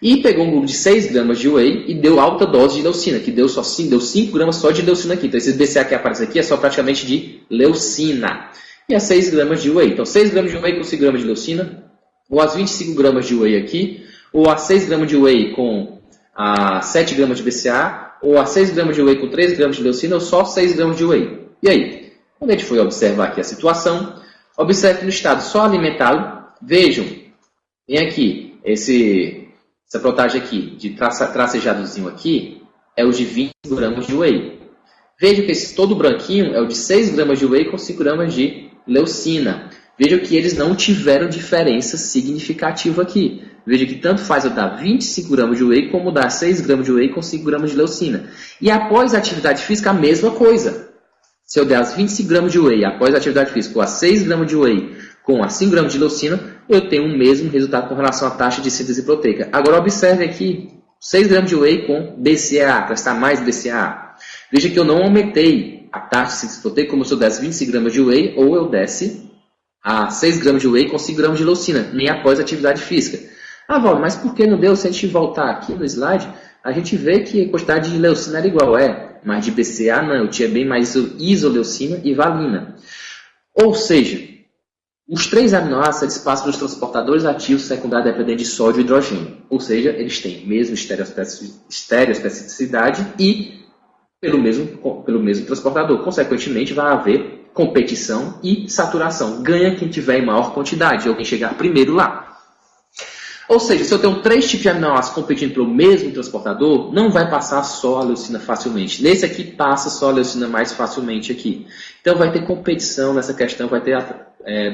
E pegou um grupo de 6 gramas de whey e deu alta dose de leucina, que deu 5 gramas só de leucina aqui. Então esse BCA que aparece aqui é só praticamente de leucina. E as 6 gramas de whey. Então 6 gramas de whey com 5 gramas de leucina, ou as 25 gramas de whey aqui, ou as 6 gramas de whey com 7 gramas de BCA, ou a 6 gramas de whey com 3 gramas de leucina, ou só 6 gramas de whey. E aí? Quando a gente foi observar aqui a situação, observe que no estado só alimentado, vejam, vem aqui, essa protagem aqui, de tracejadozinho aqui, é o de 20 gramas de whey. Veja que esse todo branquinho é o de 6 gramas de whey com 5 gramas de leucina. Veja que eles não tiveram diferença significativa aqui. Veja que tanto faz eu dar 25 gramas de whey como dar 6 gramas de whey com 5 gramas de leucina. E após a atividade física, a mesma coisa. Se eu der as 25 gramas de whey após a atividade física, ou as 6 gramas de whey com as 5 gramas de leucina, eu tenho o mesmo resultado com relação à taxa de síntese proteica. Agora observe aqui, 6 gramas de whey com BCA, para estar mais BCA. Veja que eu não aumentei a taxa de síntese proteica como se eu desse 25 gramas de whey ou eu desse a 6 gramas de whey com 5 gramas de leucina, nem após a atividade física. Val, mas por que não deu? Se a gente voltar aqui no slide, a gente vê que a quantidade de leucina era igual, mas de BCA não, eu tinha bem mais isoleucina e valina. Ou seja, os 3 aminoácidos passam dos transportadores ativos secundários dependentes de sódio e hidrogênio. Ou seja, eles têm mesmo estereoespecificidade e pelo mesmo transportador. Consequentemente, vai haver competição e saturação. Ganha quem tiver em maior quantidade, ou quem chegar primeiro lá. Ou seja, se eu tenho 3 tipos de aminoácidos competindo pelo mesmo transportador, não vai passar só a leucina facilmente. Nesse aqui passa só a leucina mais facilmente aqui. Então vai ter competição nessa questão, vai ter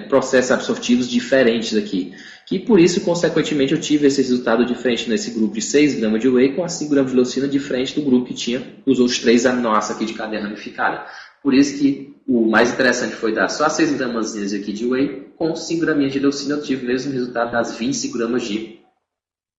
processos absortivos diferentes aqui. Que por isso, consequentemente, eu tive esse resultado diferente nesse grupo de 6 gramas de whey com as 5 gramas de leucina, diferente do grupo que tinha os outros 3 aminoácidos aqui de cadeia ramificada. Por isso que o mais interessante foi dar só 6 gramas aqui de whey, com 5 graminhas de leucina eu tive o mesmo resultado das 25 gramas de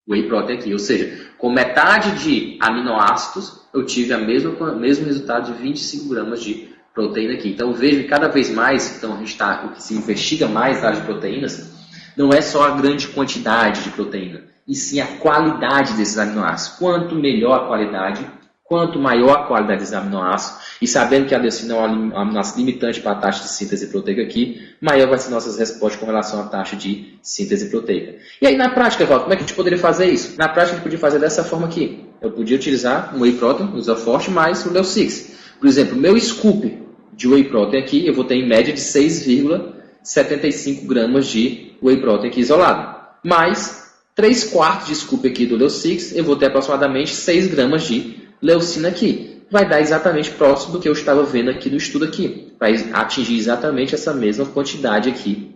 whey protein aqui. Ou seja, com metade de aminoácidos, eu tive o mesmo resultado de 25 gramas de proteína aqui. Então veja que cada vez mais, então, o que se investiga mais na área de proteínas, não é só a grande quantidade de proteína, e sim a qualidade desses aminoácidos. Quanto melhor a qualidade, quanto maior a qualidade desses aminoácidos, e sabendo que a leucina é um aminoácido limitante para a taxa de síntese proteica aqui, maior vai ser nossas respostas com relação à taxa de síntese proteica. E aí na prática, Walter, como é que a gente poderia fazer isso? Na prática a gente podia fazer dessa forma aqui. Eu podia utilizar um whey protein, usa forte, mais o Leu6. Por exemplo, meu scoop de whey protein aqui, eu vou ter em média de 6,75 gramas de whey protein aqui isolado. Mais 3/4 de scoop aqui do Leu6, eu vou ter aproximadamente 6 gramas de leucina aqui. Vai dar exatamente próximo do que eu estava vendo aqui no estudo aqui. Vai atingir exatamente essa mesma quantidade aqui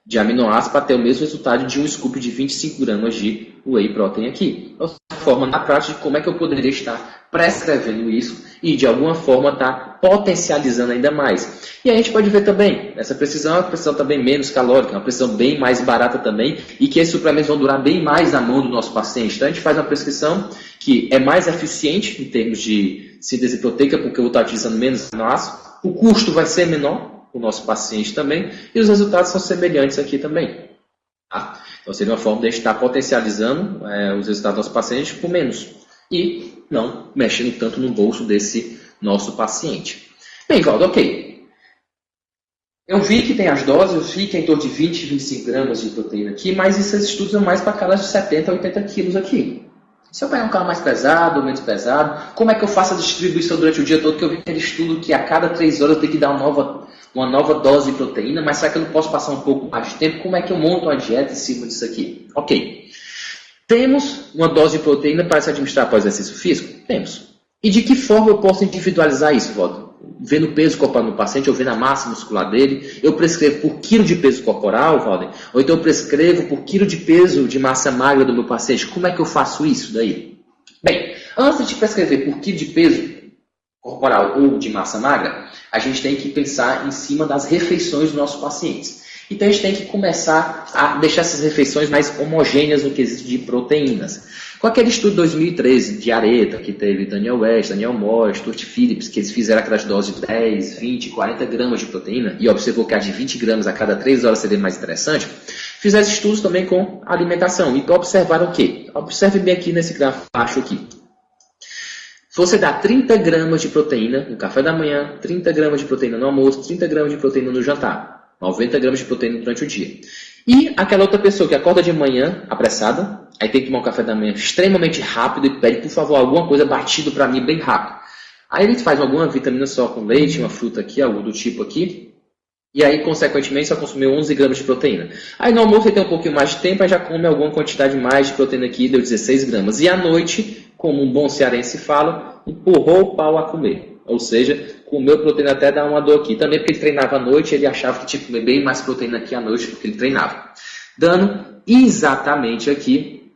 de aminoácidos para ter o mesmo resultado de um scoop de 25 gramas de whey protein aqui. Então, forma na prática de como é que eu poderia estar prescrevendo isso e de alguma forma estar potencializando ainda mais. E a gente pode ver também, essa precisão é uma precisão também menos calórica, uma precisão bem mais barata também e que esses suplementos vão durar bem mais na mão do nosso paciente. Então a gente faz uma prescrição que é mais eficiente em termos de síntese proteica, porque eu vou estar utilizando menos aminoácidos, o custo vai ser menor para o nosso paciente também e os resultados são semelhantes aqui também. Tá? Então seria uma forma de a gente estar potencializando os resultados do nosso paciente por menos e não mexendo tanto no bolso desse nosso paciente. Bem, Valdo, ok. Eu vi que tem as doses, eu vi que é em torno de 20 e 25 gramas de proteína aqui, mas esses estudos são mais para caras de 70 a 80 quilos aqui. Se eu pegar um carro mais pesado ou menos pesado, como é que eu faço a distribuição durante o dia todo? Que eu vi aquele estudo que a cada 3 horas eu tenho que dar uma nova dose de proteína, mas será que eu não posso passar um pouco mais de tempo? Como é que eu monto uma dieta em cima disso aqui? Ok. Temos uma dose de proteína para se administrar após exercício físico? Temos. E de que forma eu posso individualizar isso, Walter? Vendo o peso corporal do paciente, ou vendo a massa muscular dele, eu prescrevo por quilo de peso corporal, Walter? Ou então eu prescrevo por quilo de peso de massa magra do meu paciente? Como é que eu faço isso daí? Bem, antes de prescrever por quilo de peso corporal ou de massa magra, a gente tem que pensar em cima das refeições dos nossos pacientes. Então a gente tem que começar a deixar essas refeições mais homogêneas no quesito de proteínas. Com aquele estudo de 2013 de Areta, que teve Daniel West, Daniel Moore, Stuart Phillips, que eles fizeram aquelas doses de 10, 20, 40 gramas de proteína, e observou que a de 20 gramas a cada 3 horas seria mais interessante, fizeram estudos também com alimentação. E observaram o quê? Observe bem aqui nesse gráfico baixo aqui. Se você dá 30 gramas de proteína no café da manhã, 30 gramas de proteína no almoço, 30 gramas de proteína no jantar, 90 gramas de proteína durante o dia. E aquela outra pessoa que acorda de manhã, apressada, aí tem que tomar um café da manhã extremamente rápido e pede, por favor, alguma coisa batido para mim bem rápido. Aí ele faz alguma vitamina só com leite, uma fruta aqui, algo do tipo aqui, e aí, consequentemente, só consumiu 11 gramas de proteína. Aí no almoço ele tem um pouquinho mais de tempo, aí já come alguma quantidade mais de proteína aqui, deu 16 gramas. E à noite, como um bom cearense fala, empurrou o pau a comer. Ou seja, comeu proteína até dar uma dor aqui. Também porque ele treinava à noite, ele achava que tinha que comer bem mais proteína aqui à noite porque ele treinava. Dando exatamente aqui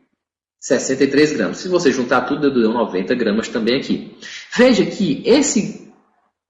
63 gramas. Se você juntar tudo, deu 90 gramas também aqui. Veja que esse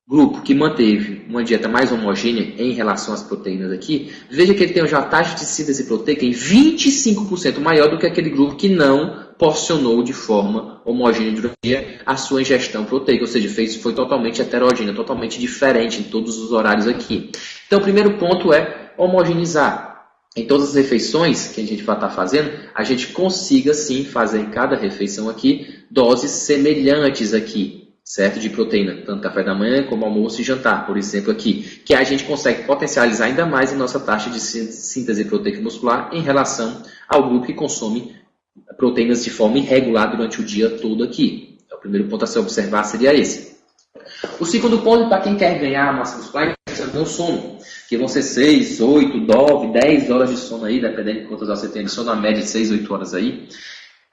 grupo que manteve uma dieta mais homogênea em relação às proteínas aqui, veja que ele tem já a taxa de síntese proteica em 25% maior do que aquele grupo que não porcionou de forma homogênea durante o dia a sua ingestão proteica, ou seja, foi totalmente heterogênea, totalmente diferente em todos os horários aqui. Então, o primeiro ponto é homogeneizar. Em todas as refeições que a gente vai estar fazendo, a gente consiga sim fazer em cada refeição aqui doses semelhantes aqui, certo? De proteína, tanto café da manhã como almoço e jantar, por exemplo aqui, que a gente consegue potencializar ainda mais a nossa taxa de síntese proteica muscular em relação ao grupo que consome proteínas de forma irregular durante o dia todo aqui. Então, o primeiro ponto a se observar seria esse. O segundo ponto, para quem quer ganhar massa muscular, é o sono, que vão ser 6, 8, 9, 10 horas de sono aí, dependendo de quantas horas você tem de sono, na média de 6, 8 horas aí.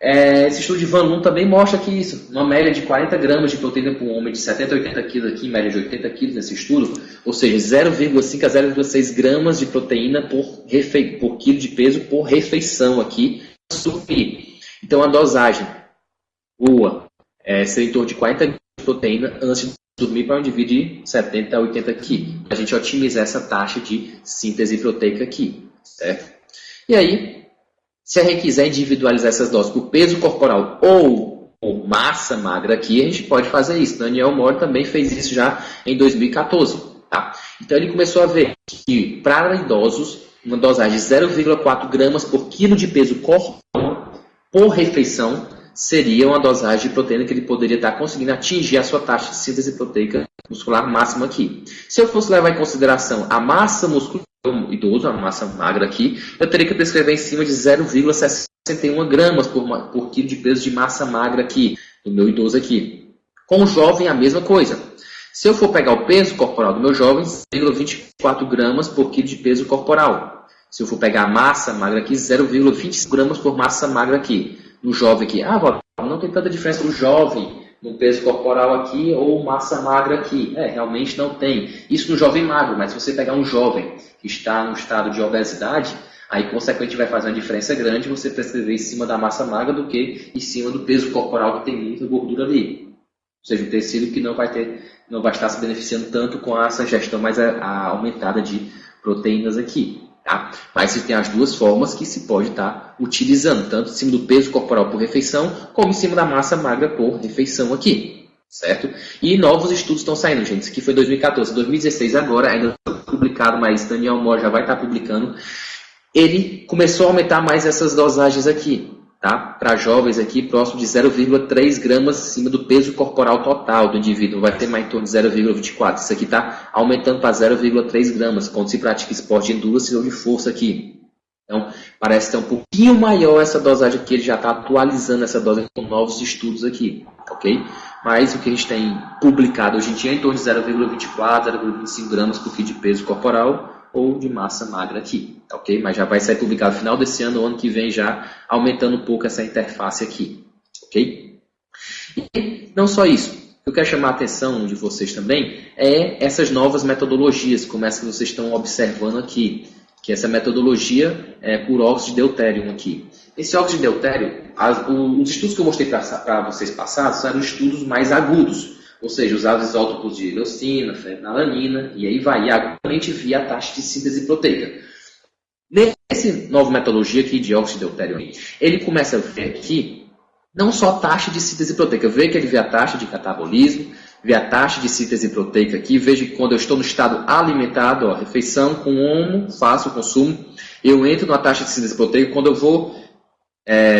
Esse estudo de Van Loon também mostra que isso, uma média de 40 gramas de proteína para um homem de 70 a 80 quilos aqui, média de 80 quilos nesse estudo, ou seja, 0,5 a 0,6 gramas de proteína por quilo de peso por refeição aqui. Então a dosagem boa seria em torno de 40 gramas de proteína antes de dormir para um indivíduo de 70 a 80 quilos. A gente otimizar essa taxa de síntese proteica aqui, certo? E aí, se a gente quiser individualizar essas doses por peso corporal ou por massa magra aqui, a gente pode fazer isso. Daniel Moore também fez isso já em 2014. Tá? Então ele começou a ver que para idosos, uma dosagem de 0,4 gramas por quilo de peso corporal por refeição seria uma dosagem de proteína que ele poderia estar conseguindo atingir a sua taxa de síntese proteica muscular máxima aqui. Se eu fosse levar em consideração a massa muscular do idoso, a massa magra aqui, eu teria que prescrever em cima de 0,61 gramas por quilo de peso de massa magra aqui, do meu idoso aqui. Com o jovem, a mesma coisa. Se eu for pegar o peso corporal do meu jovem, 0,24 gramas por quilo de peso corporal. Se eu for pegar a massa magra aqui, 0,25 gramas por massa magra aqui. No jovem aqui, não tem tanta diferença do jovem no peso corporal aqui ou massa magra aqui. Realmente não tem. Isso no jovem magro, mas se você pegar um jovem que está no estado de obesidade, aí consequentemente vai fazer uma diferença grande você prescrever em cima da massa magra do que em cima do peso corporal que tem muita gordura ali. Ou seja, um tecido que não vai estar se beneficiando tanto com essa gestão mais aumentada de proteínas aqui. Tá? Mas se tem as duas formas que se pode estar utilizando, tanto em cima do peso corporal por refeição, como em cima da massa magra por refeição aqui. Certo? E novos estudos estão saindo, gente. Isso aqui foi 2014. 2016 agora, ainda não foi publicado, mas Daniel Moore já vai estar publicando. Ele começou a aumentar mais essas dosagens aqui. Tá? Para jovens aqui, próximo de 0,3 gramas acima do peso corporal total do indivíduo. Vai ter mais em torno de 0,24. Isso aqui está aumentando para 0,3 gramas quando se pratica esporte de endurance ou de força aqui. Então, parece ter um pouquinho maior essa dosagem aqui. Ele já está atualizando essa dosagem com novos estudos aqui. Ok? Mas o que a gente tem publicado hoje em dia é em torno de 0,24, 0,25 gramas por quilo de peso corporal ou de massa magra aqui, ok? Mas já vai ser publicado no final desse ano, ou ano que vem já, aumentando um pouco essa interface aqui, ok? E não só isso, o que eu quero chamar a atenção de vocês também é essas novas metodologias, como essa que vocês estão observando aqui, que essa metodologia é por óxido de deutério aqui. Esse óxido de deutério, os estudos que eu mostrei para vocês passados eram estudos mais agudos, ou seja, usava isótopos de leucina, fenilalanina, e aí vai, e agudamente via a taxa de síntese proteica. Nessa nova metodologia aqui de óxido de deutério, ele começa a ver aqui, não só a taxa de síntese proteica, vê que ele vê a taxa de catabolismo, vê a taxa de síntese proteica aqui, veja que quando eu estou no estado alimentado, refeição com homo, faço o consumo, eu entro na taxa de síntese proteica, quando eu vou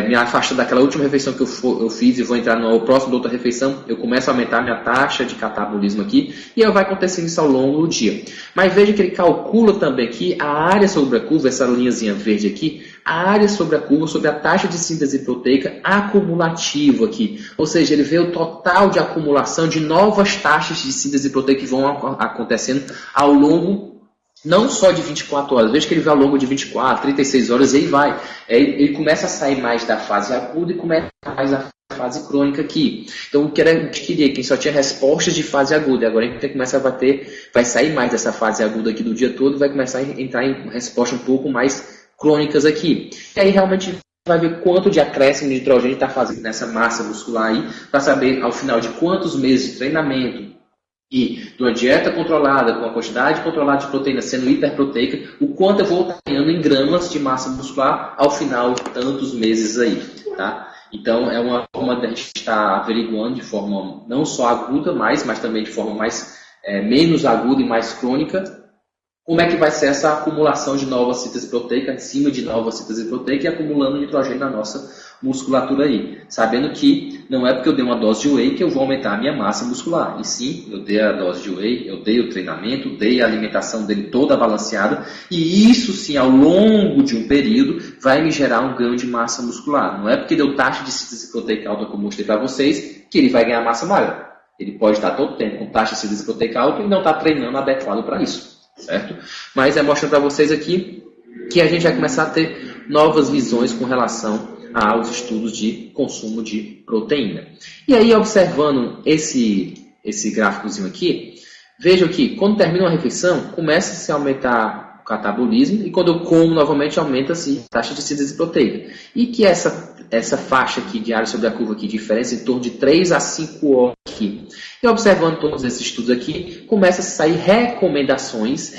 me afasta daquela última refeição que eu fiz e vou entrar no próximo da outra refeição, eu começo a aumentar minha taxa de catabolismo aqui e vai acontecendo isso ao longo do dia. Mas veja que ele calcula também aqui a área sobre a curva, essa linhazinha verde aqui, a área sobre a curva, sobre a taxa de síntese proteica acumulativa aqui. Ou seja, ele vê o total de acumulação de novas taxas de síntese proteica que vão acontecendo ao longo não só de 24 horas, veja que ele vai ao longo de 24, 36 horas e aí vai. Ele começa a sair mais da fase aguda e começa mais da fase crônica aqui. Então, o que eu queria, quem só tinha respostas de fase aguda, agora a gente começa vai sair mais dessa fase aguda aqui do dia todo e vai começar a entrar em respostas um pouco mais crônicas aqui. E aí realmente vai ver quanto de acréscimo de nitrogênio está fazendo nessa massa muscular aí, para saber ao final de quantos meses de treinamento, e de uma dieta controlada, com a quantidade controlada de proteína sendo hiperproteica, o quanto eu vou estar ganhando em gramas de massa muscular ao final de tantos meses aí, tá? Então, é uma forma de a gente estar averiguando de forma não só aguda, mas também de forma menos aguda e mais crônica, como é que vai ser essa acumulação de nova síntese proteica, em cima de nova síntese proteica e acumulando nitrogênio na nossa musculatura aí. Sabendo que não é porque eu dei uma dose de whey que eu vou aumentar a minha massa muscular. E sim, eu dei a dose de whey, eu dei o treinamento, dei a alimentação dele toda balanceada. E isso sim, ao longo de um período, vai me gerar um ganho de massa muscular. Não é porque deu taxa de síntese proteica alta, como eu mostrei para vocês, que ele vai ganhar massa magra. Ele pode estar todo tempo com taxa de síntese proteica alta e não está treinando adequado para isso. Certo? Mas mostrando para vocês aqui que a gente vai começar a ter novas visões com relação aos estudos de consumo de proteína. E aí, observando esse gráficozinho aqui, vejam que quando termina uma refeição, começa a aumentar o catabolismo e quando eu como novamente, aumenta-se a taxa de síntese proteica. E que essa faixa aqui de área sobre a curva aqui, diferença em torno de 3 a 5 horas aqui. E observando todos esses estudos aqui, começa a sair recomendações,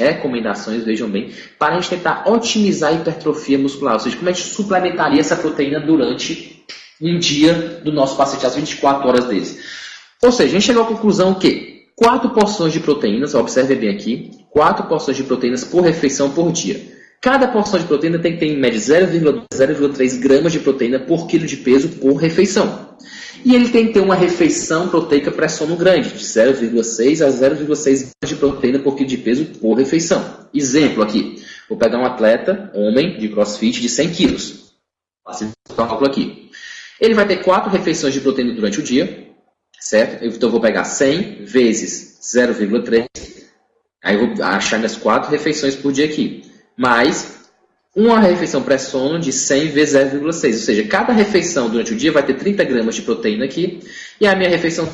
vejam bem, para a gente tentar otimizar a hipertrofia muscular. Ou seja, como a gente suplementaria essa proteína durante um dia do nosso paciente, as 24 horas deles. Ou seja, a gente chegou à conclusão que 4 porções de proteínas, observe bem aqui, 4 porções de proteínas por refeição por dia. Cada porção de proteína tem que ter em média 0,2 a 0,3 gramas de proteína por quilo de peso por refeição. E ele tem que ter uma refeição proteica pré-sono grande, de 0,6 a 0,6 gramas de proteína por quilo de peso por refeição. Exemplo aqui, vou pegar um atleta, homem, de crossfit, de 100 quilos. Faço esse cálculo aqui. Ele vai ter 4 refeições de proteína durante o dia, certo? Então eu vou pegar 100 vezes 0,3, aí eu vou achar minhas 4 refeições por dia aqui. Mais uma refeição pré-sono de 100 vezes 0,6. Ou seja, cada refeição durante o dia vai ter 30 gramas de proteína aqui. E a minha refeição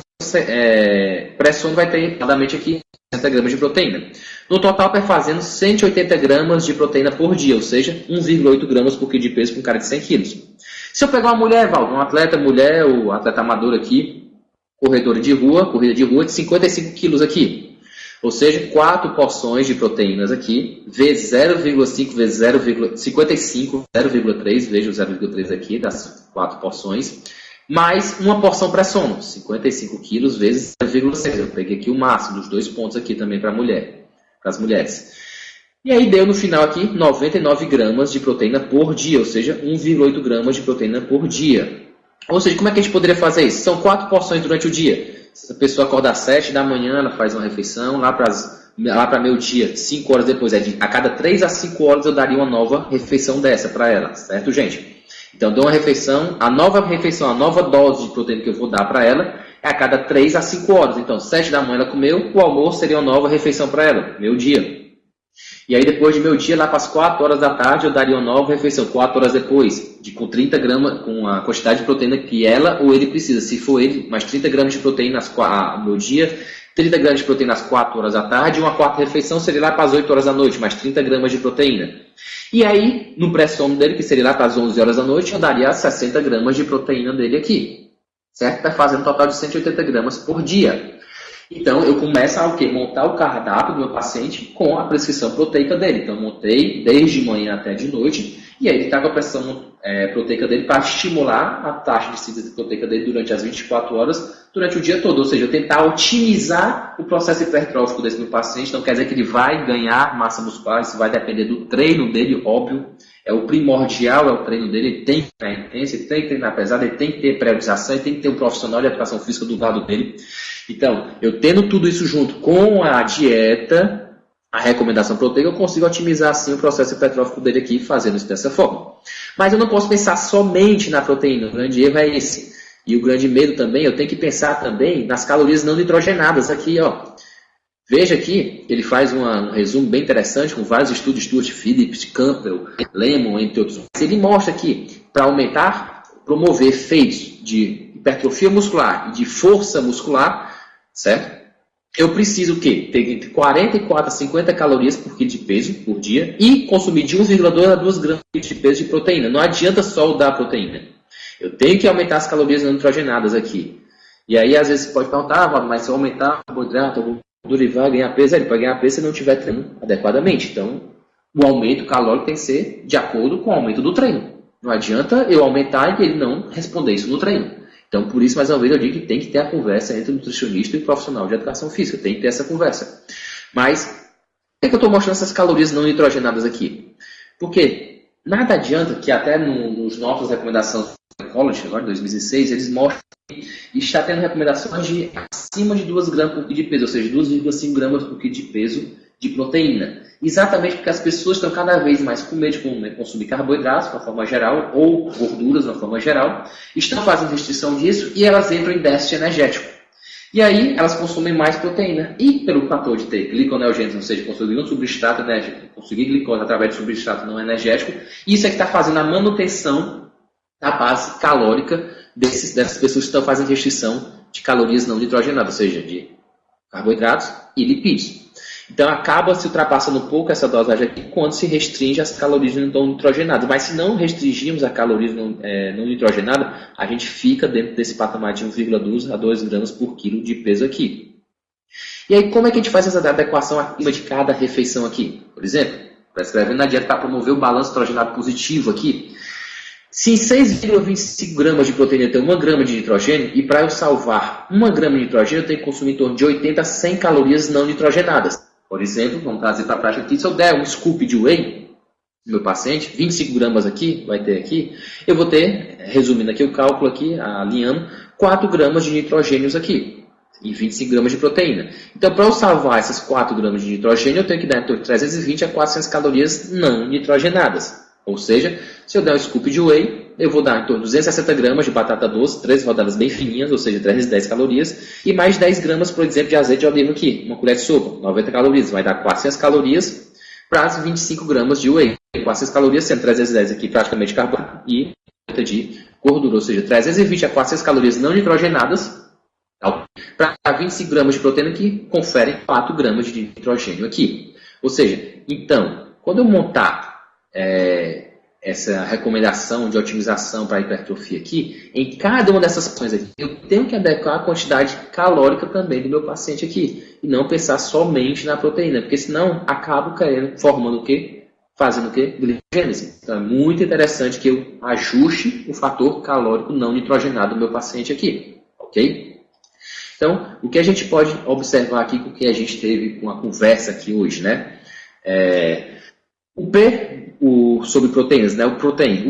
pré-sono vai ter, aproximadamente aqui, 60 gramas de proteína. No total, perfazendo 180 gramas de proteína por dia. Ou seja, 1,8 gramas por quilo de peso para um cara de 100 quilos. Se eu pegar uma mulher, Valdo, um atleta mulher, o atleta amador aqui, corredora de rua, corrida de rua de 55 quilos aqui. Ou seja, 4 porções de proteínas aqui, vezes 0,5 vezes 0,55, 0,3, veja o 0,3 aqui, das 4 porções, mais uma porção pré-sono, 55 quilos vezes 0,6. Eu peguei aqui o máximo dos 2 pontos aqui também para as mulheres. E aí deu no final aqui 99 gramas de proteína por dia, ou seja, 1,8 gramas de proteína por dia. Ou seja, como é que a gente poderia fazer isso? São 4 porções durante o dia. Se a pessoa acordar às 7 da manhã, ela faz uma refeição, lá para meio-dia, 5 horas depois, a cada 3 a 5 horas eu daria uma nova refeição dessa para ela, certo, gente? Então, dou uma refeição, a nova dose de proteína que eu vou dar para ela é a cada 3 a 5 horas. Então, 7 da manhã ela comeu, o almoço seria uma nova refeição para ela, meio-dia. E aí, depois de meio-dia, lá para as 4 horas da tarde, eu daria uma nova refeição, 4 horas depois, com 30 gramas, com a quantidade de proteína que ela ou ele precisa. Se for ele, mais 30 gramas de proteína no meio-dia, 30 gramas de proteína às 4 horas da tarde, e uma quarta refeição seria lá para as 8 horas da noite, mais 30 gramas de proteína. E aí, no pré-sono dele, que seria lá para as 11 horas da noite, eu daria 60 gramas de proteína dele aqui. Certo? Está fazendo um total de 180 gramas por dia. Então, eu começo a montar o cardápio do meu paciente com a prescrição proteica dele. Então, eu montei desde manhã até de noite, e aí ele está com a pressão proteica dele para estimular a taxa de síntese proteica dele durante as 24 horas, durante o dia todo. Ou seja, eu tentar otimizar o processo hipertrófico desse meu paciente. Não quer dizer que ele vai ganhar massa muscular, isso vai depender do treino dele, óbvio. É o primordial, é o treino dele, ele tem que treinar intenso, ele tem que treinar pesado, ele tem que ter periodização, ele tem que ter um profissional de educação física do lado dele. Então, eu tendo tudo isso junto com a dieta, a recomendação proteica, eu consigo otimizar assim o processo hipertrófico dele aqui, fazendo isso dessa forma. Mas eu não posso pensar somente na proteína, o grande erro é esse. E o grande medo também, eu tenho que pensar também nas calorias não nitrogenadas aqui, ó. Veja aqui, ele faz um resumo bem interessante com vários estudos, Stuart Phillips, Campbell, Lemon, entre outros. Ele mostra aqui, para aumentar, promover efeitos de hipertrofia muscular e de força muscular, certo? Eu preciso o quê? Ter entre 44 a 50 calorias por quilo de peso por dia e consumir de 1,2 a 2 gramas de peso de proteína. Não adianta só dar proteína. Eu tenho que aumentar as calorias não nitrogenadas aqui. E aí, às vezes, você pode perguntar, mas se eu aumentar o carboidrato, gordura e vai ganhar peso, ele vai ganhar peso se não estiver treinando adequadamente. Então, o aumento calórico tem que ser de acordo com o aumento do treino. Não adianta eu aumentar e ele não responder isso no treino. Então, por isso, mais uma vez, eu digo que tem que ter a conversa entre o nutricionista e o profissional de educação física. Tem que ter essa conversa. Mas, por que eu estou mostrando essas calorias não nitrogenadas aqui? Porque nada adianta que até nos nossas recomendações do College, agora de 2016, eles mostram que está tendo recomendações de acima de 2 gramas por quilo de peso, ou seja, 2,5 gramas por quilo de peso de proteína. Exatamente porque as pessoas estão cada vez mais com medo de consumir carboidratos, de uma forma geral, ou gorduras, de uma forma geral, estão fazendo restrição disso e elas entram em déficit energético. E aí elas consomem mais proteína. E pelo fator de ter gliconeogênese, ou seja, conseguir um substrato energético, conseguir glicose através de substrato não energético, isso é que está fazendo a manutenção da base calórica dessas pessoas que estão fazendo restrição de calorias não nitrogenadas, ou seja, de carboidratos e lipídios. Então, acaba se ultrapassando um pouco essa dosagem aqui quando se restringe as calorias não nitrogenadas. Mas se não restringirmos a caloria não nitrogenada, a gente fica dentro desse patamar de 1,2 a 2 gramas por quilo de peso aqui. E aí, como é que a gente faz essa adequação acima de cada refeição aqui? Por exemplo, prescrevendo na dieta para promover o balanço nitrogenado positivo aqui. Se em 6,25 gramas de proteína tem 1 grama de nitrogênio, e para eu salvar 1 grama de nitrogênio, eu tenho que consumir em torno de 80 a 100 calorias não nitrogenadas. Por exemplo, vamos trazer para a prática aqui, se eu der um scoop de whey, meu paciente, 25 gramas aqui, vai ter aqui, eu vou ter, resumindo aqui o cálculo aqui, alinhando, 4 gramas de nitrogênios aqui e 25 gramas de proteína. Então, para eu salvar essas 4 gramas de nitrogênio, eu tenho que dar entre 320 a 400 calorias não nitrogenadas. Ou seja, se eu der um scoop de whey, eu vou dar em torno de 260 gramas de batata doce, 3 rodadas bem fininhas, ou seja, 310 calorias, e mais 10 gramas, por exemplo, de azeite de oliva aqui, uma colher de sopa, 90 calorias, vai dar 400 calorias para as 25 gramas de whey. 400 calorias, sendo 310 aqui praticamente carboidrato e 80 de gordura, ou seja, 320 a 400 calorias não nitrogenadas, para 25 gramas de proteína que conferem 4 gramas de nitrogênio aqui. Ou seja, então, quando eu montar essa recomendação de otimização para a hipertrofia aqui, em cada uma dessas ações aqui, eu tenho que adequar a quantidade calórica também do meu paciente aqui, e não pensar somente na proteína, porque senão acabo formando o quê? Fazendo o quê? Glicogênese. Então é muito interessante que eu ajuste o fator calórico não nitrogenado do meu paciente aqui, ok? Então, o que a gente pode observar aqui com o que a gente teve uma conversa aqui hoje, né? Sobre proteínas, né? O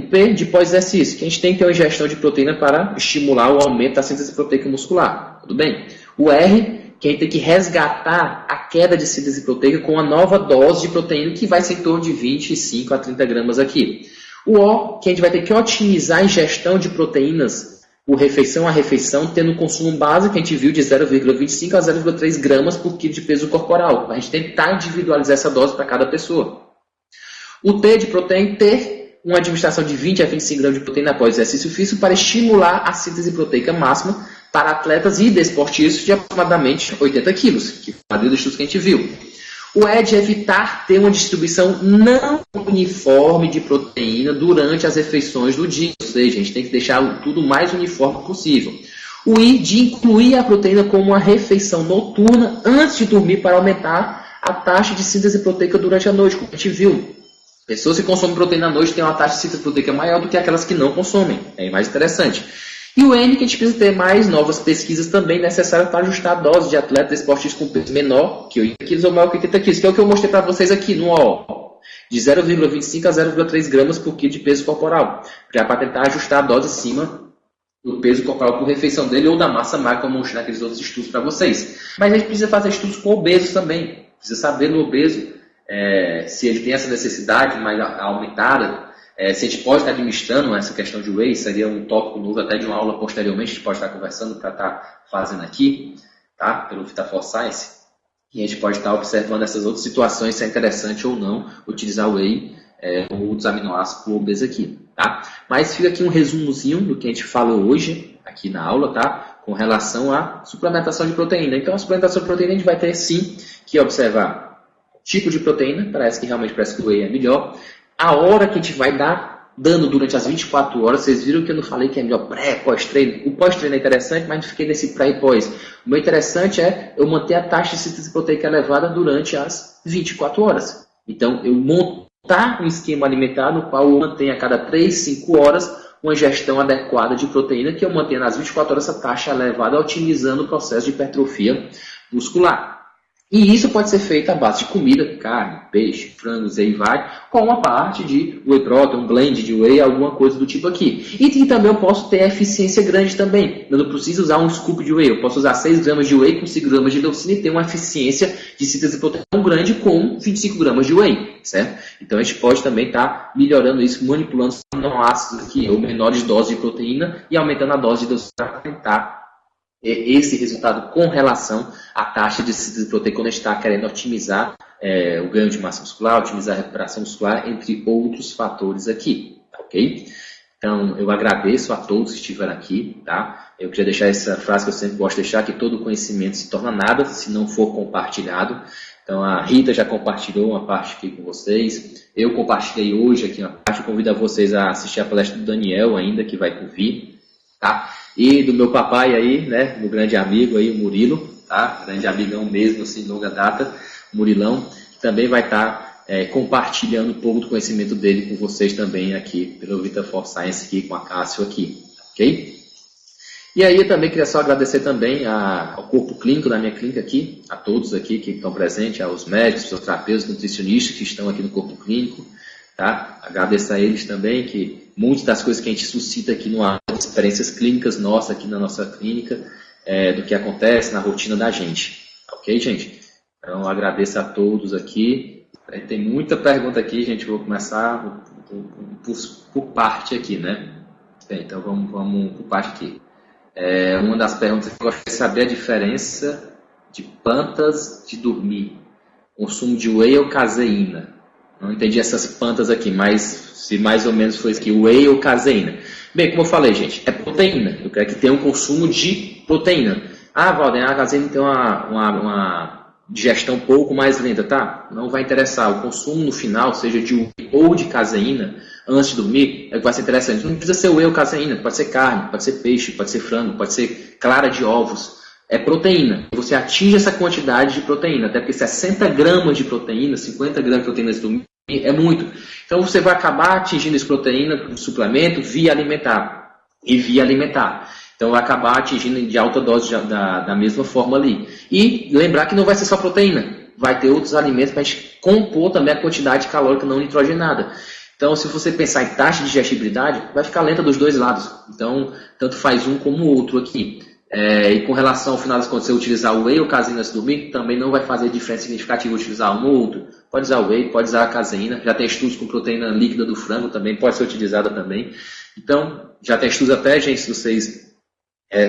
P de pós-exercício, que a gente tem que ter uma ingestão de proteína para estimular o aumento da síntese proteica muscular. Tudo bem? O R, que a gente tem que resgatar a queda de síntese proteica com uma nova dose de proteína, que vai ser em torno de 25 a 30 gramas aqui. O O, que a gente vai ter que otimizar a ingestão de proteínas por refeição a refeição, tendo um consumo base que a gente viu de 0,25 a 0,3 gramas por quilo de peso corporal. A gente tentar individualizar essa dose para cada pessoa. O T de proteína, ter uma administração de 20 a 25 gramas de proteína após exercício físico para estimular a síntese proteica máxima para atletas e desportistas de aproximadamente 80 quilos, que foi a maioria dos estudos que a gente viu. O E de evitar ter uma distribuição não uniforme de proteína durante as refeições do dia, ou seja, a gente tem que deixar tudo o mais uniforme possível. O I de incluir a proteína como uma refeição noturna antes de dormir para aumentar a taxa de síntese proteica durante a noite, como a gente viu. Pessoas que consomem proteína à noite têm uma taxa de síntese proteica maior do que aquelas que não consomem. É mais interessante. E o N, que a gente precisa ter mais novas pesquisas também necessárias para ajustar a dose de atletas esportistas com peso menor que 80 kg ou maior que 80 kg, que é o que eu mostrei para vocês aqui no O, de 0,25 a 0,3 gramas por quilo de peso corporal, já para tentar ajustar a dose acima do peso corporal por refeição dele ou da massa magra, como eu mostrei naqueles outros estudos para vocês. Mas a gente precisa fazer estudos com obesos também. Precisa saber no obeso se ele tem essa necessidade mais aumentada, se a gente pode estar administrando essa questão de whey, seria um tópico novo até de uma aula posteriormente, a gente pode estar conversando para estar fazendo aqui, tá? Pelo VitaForce Science, e a gente pode estar observando essas outras situações, se é interessante ou não utilizar o whey ou os aminoácidos para o obeso aqui, tá? Mas fica aqui um resumozinho do que a gente falou hoje, aqui na aula, tá? Com relação à suplementação de proteína. Então, a suplementação de proteína a gente vai ter sim que observar tipo de proteína, parece que o whey é melhor. A hora que a gente vai dando durante as 24 horas, vocês viram que eu não falei que é melhor pré, pós-treino. O pós-treino é interessante, mas não fiquei nesse pré e pós. O meu interessante é eu manter a taxa de síntese proteica elevada durante as 24 horas. Então, eu montar um esquema alimentar no qual eu mantenho a cada 3, 5 horas uma ingestão adequada de proteína, que eu mantenho nas 24 horas essa taxa elevada, otimizando o processo de hipertrofia muscular. E isso pode ser feito à base de comida, carne, peixe, frangos, aí vai, com uma parte de whey protein, um blend de whey, alguma coisa do tipo aqui. E também eu posso ter eficiência grande também. Eu não preciso usar um scoop de whey, eu posso usar 6 gramas de whey com 5 gramas de leucina e ter uma eficiência de síntese proteica tão grande com 25 gramas de whey, certo? Então a gente pode também estar melhorando isso, manipulando os aminoácidos aqui, ou menores doses de proteína e aumentando a dose de leucina para tentar esse resultado com relação à taxa de síntese proteica quando a gente está querendo otimizar o ganho de massa muscular, otimizar a recuperação muscular, entre outros fatores aqui, ok? Então, eu agradeço a todos que estiveram aqui, tá? Eu queria deixar essa frase que eu sempre gosto de deixar, que todo conhecimento se torna nada se não for compartilhado. Então, a Rita já compartilhou uma parte aqui com vocês, eu compartilhei hoje aqui uma parte, eu convido a vocês a assistir a palestra do Daniel ainda, que vai por vir, tá? E do meu papai aí, né, meu grande amigo aí, o Murilo, tá? Grande amigão mesmo, assim, de longa data, Murilão, que também vai estar compartilhando um pouco do conhecimento dele com vocês também aqui, pelo VitaForce Science aqui, com a Cássio aqui, ok? E aí eu também queria só agradecer também ao corpo clínico da minha clínica aqui, a todos aqui que estão presentes, aos médicos, fisioterapeutas, nutricionistas que estão aqui no corpo clínico, tá? Agradeço a eles também, que muitas das coisas que a gente suscita aqui no ar, experiências clínicas nossas aqui na nossa clínica, do que acontece na rotina da gente. Ok, gente? Então, agradeço a todos aqui. Tem muita pergunta aqui, gente. Vou começar por parte aqui, né? Bem, então, vamos por parte aqui. Uma das perguntas que eu gostaria de saber é a diferença de plantas de dormir. Consumo de whey ou caseína? Não entendi essas plantas aqui, mas se mais ou menos foi isso aqui, whey ou caseína. Bem, como eu falei, gente, é proteína. Eu quero que tenha um consumo de proteína. Ah, Valden, a caseína tem uma digestão um pouco mais lenta, tá? Não vai interessar. O consumo no final, seja de whey ou de caseína, antes de dormir, é que vai ser interessante. Não precisa ser whey ou caseína, pode ser carne, pode ser peixe, pode ser frango, pode ser clara de ovos. É proteína. Você atinge essa quantidade de proteína, até porque 60 gramas de proteína, 50 gramas de proteína de dormir é muito. Então você vai acabar atingindo essa proteína do suplemento via alimentar. Então vai acabar atingindo de alta dose da mesma forma ali. E lembrar que não vai ser só proteína. Vai ter outros alimentos para a gente compor também a quantidade calórica não nitrogenada. Então, se você pensar em taxa de digestibilidade, vai ficar lenta dos dois lados. Então, tanto faz um como o outro aqui. E com relação ao final das contas, você utilizar o whey ou caseína antes de dormir, também não vai fazer diferença significativa utilizar um ou outro. Pode usar o whey, pode usar a caseína. Já tem estudos com proteína líquida do frango também, pode ser utilizada também. Então, já tem estudos até, gente, se vocês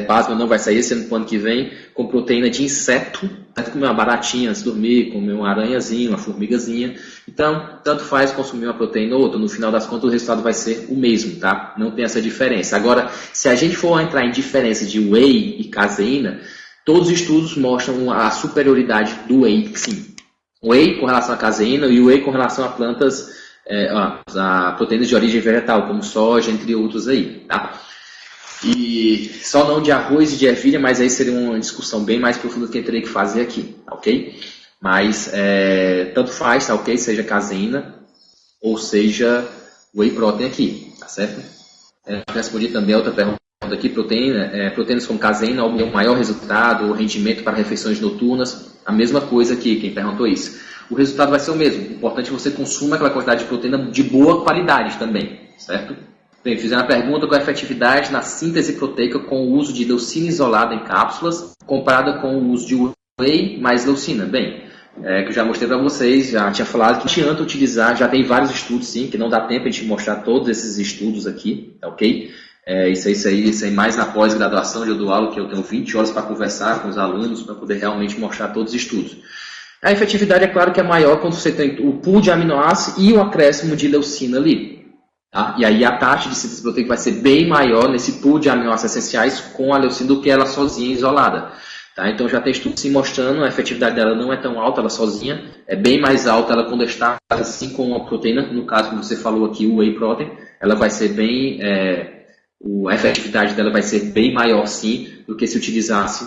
pasma, não vai sair esse ano, pro ano que vem, com proteína de inseto. Pode comer uma baratinha antes de dormir, comer uma aranhazinha, uma formigazinha. Então, tanto faz consumir uma proteína ou outra. No final das contas, o resultado vai ser o mesmo, tá? Não tem essa diferença. Agora, se a gente for entrar em diferença de whey e caseína, todos os estudos mostram a superioridade do whey, sim. Whey com relação à caseína e whey com relação a plantas, a proteínas de origem vegetal, como soja, entre outros aí, tá? E só não de arroz e de ervilha, mas aí seria uma discussão bem mais profunda que eu teria que fazer aqui, tá ok? Mas tanto faz, tá ok? Seja caseína ou seja whey protein aqui, tá certo? Respondi também a outra pergunta aqui, proteínas com caseína obtêm um maior resultado ou rendimento para refeições noturnas. A mesma coisa aqui, quem perguntou isso. O resultado vai ser o mesmo. O importante é que você consuma aquela quantidade de proteína de boa qualidade também, certo? Bem, fizeram a pergunta qual a efetividade na síntese proteica com o uso de leucina isolada em cápsulas, comparada com o uso de whey mais leucina. Bem, que eu já mostrei para vocês, já tinha falado que não adianta utilizar, já tem vários estudos sim, que não dá tempo a gente mostrar todos esses estudos aqui, tá ok? Isso aí mais na pós-graduação eu dou aula, que eu tenho 20 horas para conversar com os alunos, para poder realmente mostrar todos os estudos. A efetividade é claro que é maior quando você tem o pool de aminoácidos e o acréscimo de leucina ali. Tá? E aí a taxa de síntese proteica vai ser bem maior nesse pool de aminoácidos essenciais com a leucina do que ela sozinha, isolada. Tá? Então já tem estudos se mostrando, a efetividade dela não é tão alta, ela sozinha, é bem mais alta ela quando está assim com a proteína, no caso como você falou aqui, o whey protein, ela vai ser bem, a efetividade dela vai ser bem maior sim do que se utilizasse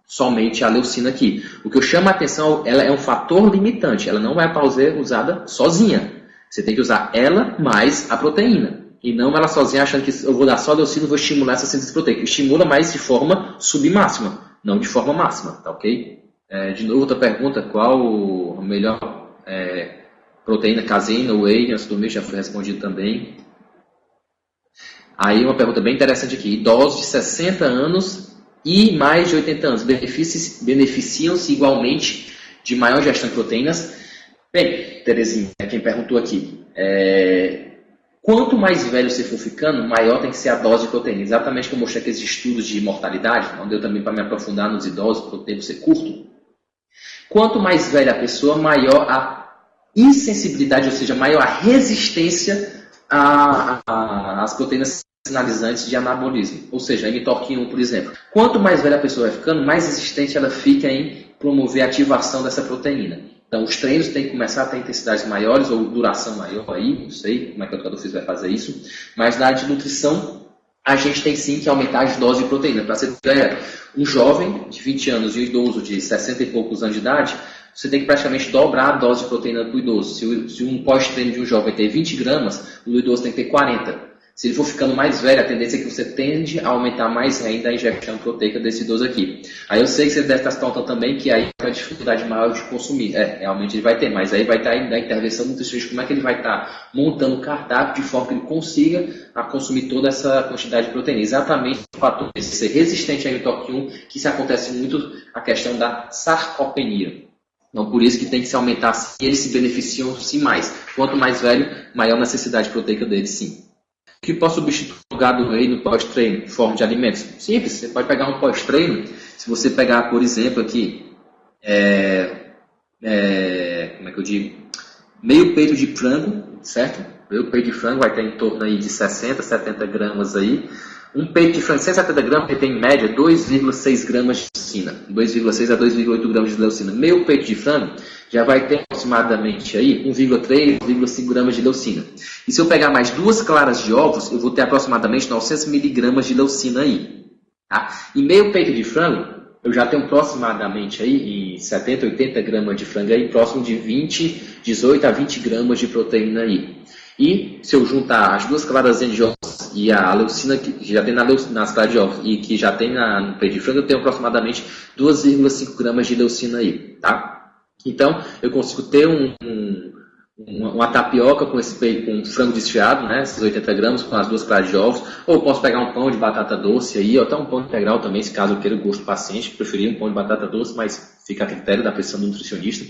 somente a leucina aqui. O que eu chamo a atenção, ela é um fator limitante, ela não vai ser usada sozinha. Você tem que usar ela mais a proteína. E não ela sozinha achando que eu vou dar só leucina e vou estimular essa síntese proteica. Estimula mais de forma submáxima, não de forma máxima, tá ok? De novo, outra pergunta, qual a melhor proteína, caseína, whey, antes do mês já foi respondido também. Aí uma pergunta bem interessante aqui. Idosos de 60 anos e mais de 80 anos beneficiam-se igualmente de maior ingestão de proteínas? Bem, Terezinha, quem perguntou aqui, quanto mais velho você for ficando, maior tem que ser a dose de proteína. Exatamente como eu mostrei aqueles estudos de mortalidade, não deu também para me aprofundar nos idosos, porque o tempo ser curto. Quanto mais velha a pessoa, maior a insensibilidade, ou seja, maior a resistência às proteínas sinalizantes de anabolismo. Ou seja, a mTORC1, por exemplo. Quanto mais velha a pessoa vai ficando, mais resistente ela fica em promover a ativação dessa proteína. Então, os treinos têm que começar a ter intensidades maiores ou duração maior aí, não sei como é que o educador físico vai fazer isso, mas na área de nutrição, a gente tem sim que aumentar as doses de proteína. Para ser um jovem de 20 anos e um idoso de 60 e poucos anos de idade, você tem que praticamente dobrar a dose de proteína do idoso. Se um pós-treino de um jovem tem 20 gramas, o idoso tem que ter 40. Se ele for ficando mais velho, a tendência é que você tende a aumentar mais ainda a ingestão proteica desse idoso aqui. Aí eu sei que você deve estar se perguntando também que aí tem uma dificuldade maior de consumir. Realmente ele vai ter, mas aí vai estar aí na intervenção nutricionista, como é que ele vai estar montando o cardápio de forma que ele consiga consumir toda essa quantidade de proteína. Exatamente o fator de ser resistente à mTOR 1, que isso acontece muito a questão da sarcopenia. Então, por isso que tem que se aumentar, se eles se beneficiam sim mais. Quanto mais velho, maior a necessidade proteica deles sim. O que pode substituir o gado whey no pós-treino, em forma de alimentos? Simples, você pode pegar um pós-treino, se você pegar, por exemplo, aqui, como é que eu digo? Meio peito de frango, certo? Meio peito de frango vai ter em torno aí de 60, 70 gramas aí. Um peito de frango de 170 gramas tem em média 2,6 gramas de leucina. 2,6 a 2,8 gramas de leucina. Meio peito de frango já vai ter aproximadamente aí 1,3, 1,5 gramas de leucina. E se eu pegar mais 2 claras de ovos, eu vou ter aproximadamente 900 miligramas de leucina aí. Tá? E meio peito de frango, eu já tenho aproximadamente aí 70, 80 gramas de frango aí, próximo de 18 a 20 gramas de proteína aí. E se eu juntar as 2 claras de ovos e a leucina que já tem nas claras de ovos e que já tem no peito de frango, eu tenho aproximadamente 2,5 gramas de leucina aí, tá? Então, eu consigo ter uma tapioca com esse peito, com frango desfiado, né? Esses 80 gramas com as 2 claras de ovos. Ou eu posso pegar um pão de batata doce aí, ou até um pão integral também, se caso eu queira o gosto do paciente. Preferir um pão de batata doce, mas fica a critério da pressão do nutricionista.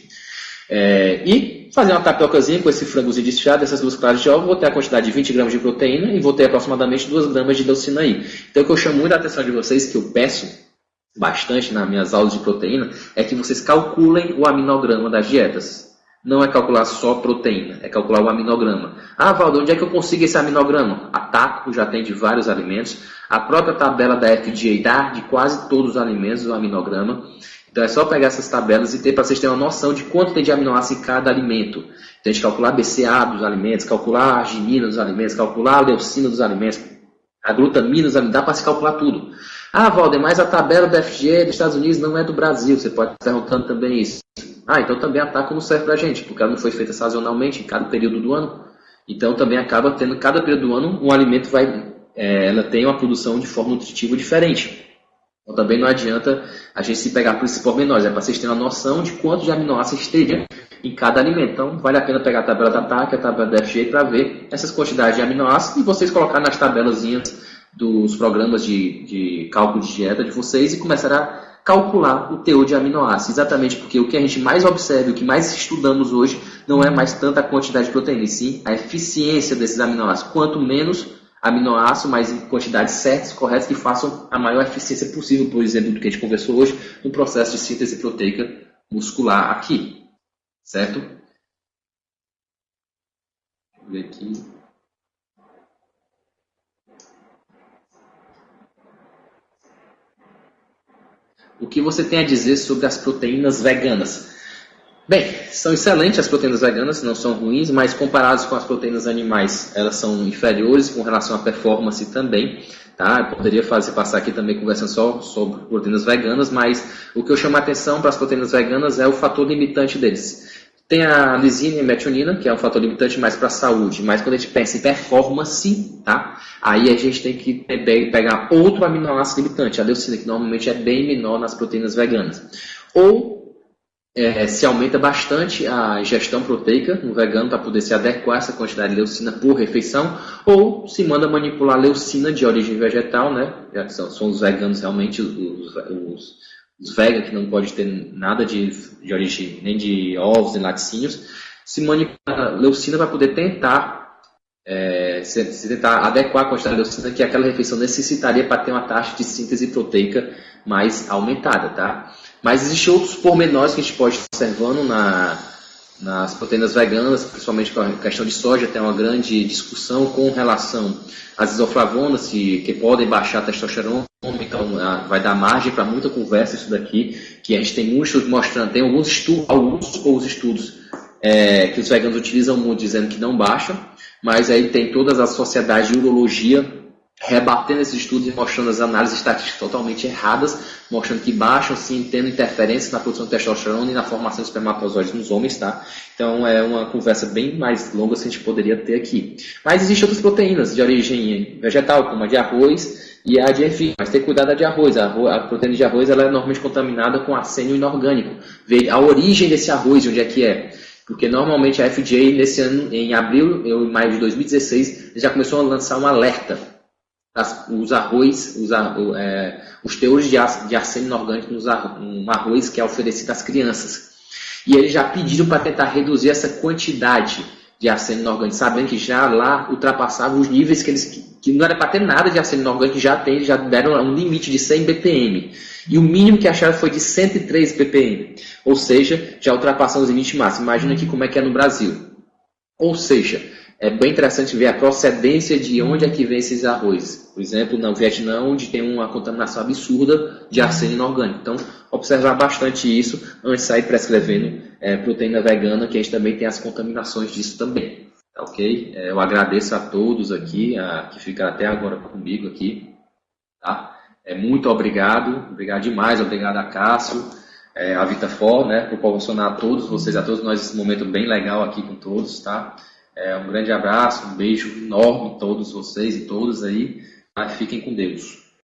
E fazer uma tapiocazinha com esse frangozinho desfiado, essas 2 claras de ovo, vou ter a quantidade de 20 gramas de proteína e vou ter aproximadamente 2 gramas de leucina aí. Então, o que eu chamo muito a atenção de vocês, que eu peço bastante nas minhas aulas de proteína, é que vocês calculem o aminograma das dietas. Não é calcular só proteína, é calcular o aminograma. Ah, Valdo, onde é que eu consigo esse aminograma? A TACO já tem de vários alimentos. A própria tabela da FDA dá de quase todos os alimentos o aminograma. Então é só pegar essas tabelas e ter para vocês terem uma noção de quanto tem de aminoácido em cada alimento. Então a gente calcular a BCA dos alimentos, calcular a arginina dos alimentos, calcular a leucina dos alimentos, a glutamina dos alimentos, dá para se calcular tudo. Ah, Valder, mas a tabela da FDA dos Estados Unidos não é do Brasil, você pode estar perguntando também isso. Ah, então também a TACO não serve para a gente, porque ela não foi feita sazonalmente em cada período do ano. Então também acaba tendo, cada período do ano, um alimento ela tem uma produção de forma nutritiva diferente. Então também não adianta a gente se pegar por esses pormenores, é para vocês terem uma noção de quanto de aminoácidos teria em cada alimento. Então vale a pena pegar a tabela da TAC, a tabela da FDA para ver essas quantidades de aminoácidos e vocês colocar nas tabelazinhas dos programas de cálculo de dieta de vocês e começar a calcular o teor de aminoácidos. Exatamente porque o que a gente mais observa, o que mais estudamos hoje, não é mais tanta quantidade de proteína, e sim a eficiência desses aminoácidos. Quanto menos aminoácidos, mais em quantidades certas, corretas, que façam a maior eficiência possível, por exemplo, do que a gente conversou hoje, no processo de síntese proteica muscular aqui. Certo? Deixa eu ver aqui. O que você tem a dizer sobre as proteínas veganas? Bem, são excelentes as proteínas veganas, não são ruins, mas comparadas com as proteínas animais, elas são inferiores com relação à performance também. Tá? Eu poderia passar aqui também conversando só sobre proteínas veganas, mas o que eu chamo a atenção para as proteínas veganas é o fator limitante deles. Tem a lisina e a metionina, que é um fator limitante mais para a saúde, mas quando a gente pensa em performance, tá? Aí a gente tem que pegar outro aminoácido limitante, a leucina, que normalmente é bem menor nas proteínas veganas. Ou se aumenta bastante a ingestão proteica no vegano para poder se adequar a essa quantidade de leucina por refeição, ou se manda manipular a leucina de origem vegetal, né? São os veganos realmente, os vegan que não pode ter nada de origem, nem de ovos, nem laticínios, se manipula a leucina para poder tentar adequar a quantidade de leucina que aquela refeição necessitaria para ter uma taxa de síntese proteica mais aumentada, tá? Mas existem outros pormenores que a gente pode estar observando nas proteínas veganas, principalmente com a questão de soja, tem uma grande discussão com relação às isoflavonas que podem baixar a testosterona, então vai dar margem para muita conversa isso daqui, que a gente tem muitos estudos mostrando, tem alguns estudos que os veganos utilizam muito, dizendo que não baixam, mas aí tem todas as sociedades de urologia rebatendo esses estudos e mostrando as análises estatísticas totalmente erradas, mostrando que baixam sim, tendo interferência na produção de testosterona e na formação de espermatozoides nos homens, tá? Então é uma conversa bem mais longa que a gente poderia ter aqui. Mas existem outras proteínas de origem vegetal, como a de arroz e a de ervilha, mas tem cuidado da de arroz. A proteína de arroz ela é normalmente contaminada com arsênio inorgânico. Vê a origem desse arroz, onde é que é? Porque normalmente a FDA, nesse ano, em abril e maio de 2016, já começou a lançar um alerta. Os teores de arsênio inorgânico no arroz que é oferecido às crianças. E eles já pediram para tentar reduzir essa quantidade de arsênio inorgânico, sabendo que já lá ultrapassava os níveis que não era para ter nada de arsênio inorgânico, já deram um limite de 100 ppm. E o mínimo que acharam foi de 103 ppm. Ou seja, já ultrapassamos o limite máximo. Imagina aqui como é que é no Brasil. Ou seja, é bem interessante ver a procedência de onde é que vem esses arroz. Por exemplo, no Vietnã, onde tem uma contaminação absurda de arsênio inorgânico. Então, observar bastante isso antes de sair prescrevendo proteína vegana, que a gente também tem as contaminações disso também. Tá, ok? Eu agradeço a todos aqui, que ficaram até agora comigo aqui. Tá? Muito obrigado. Obrigado demais. Obrigado a Cássio, a Vitafor, né, por proporcionar a todos vocês, a todos nós, esse momento bem legal aqui com todos, tá? Um grande abraço, um beijo enorme a todos vocês e todas aí. Fiquem com Deus.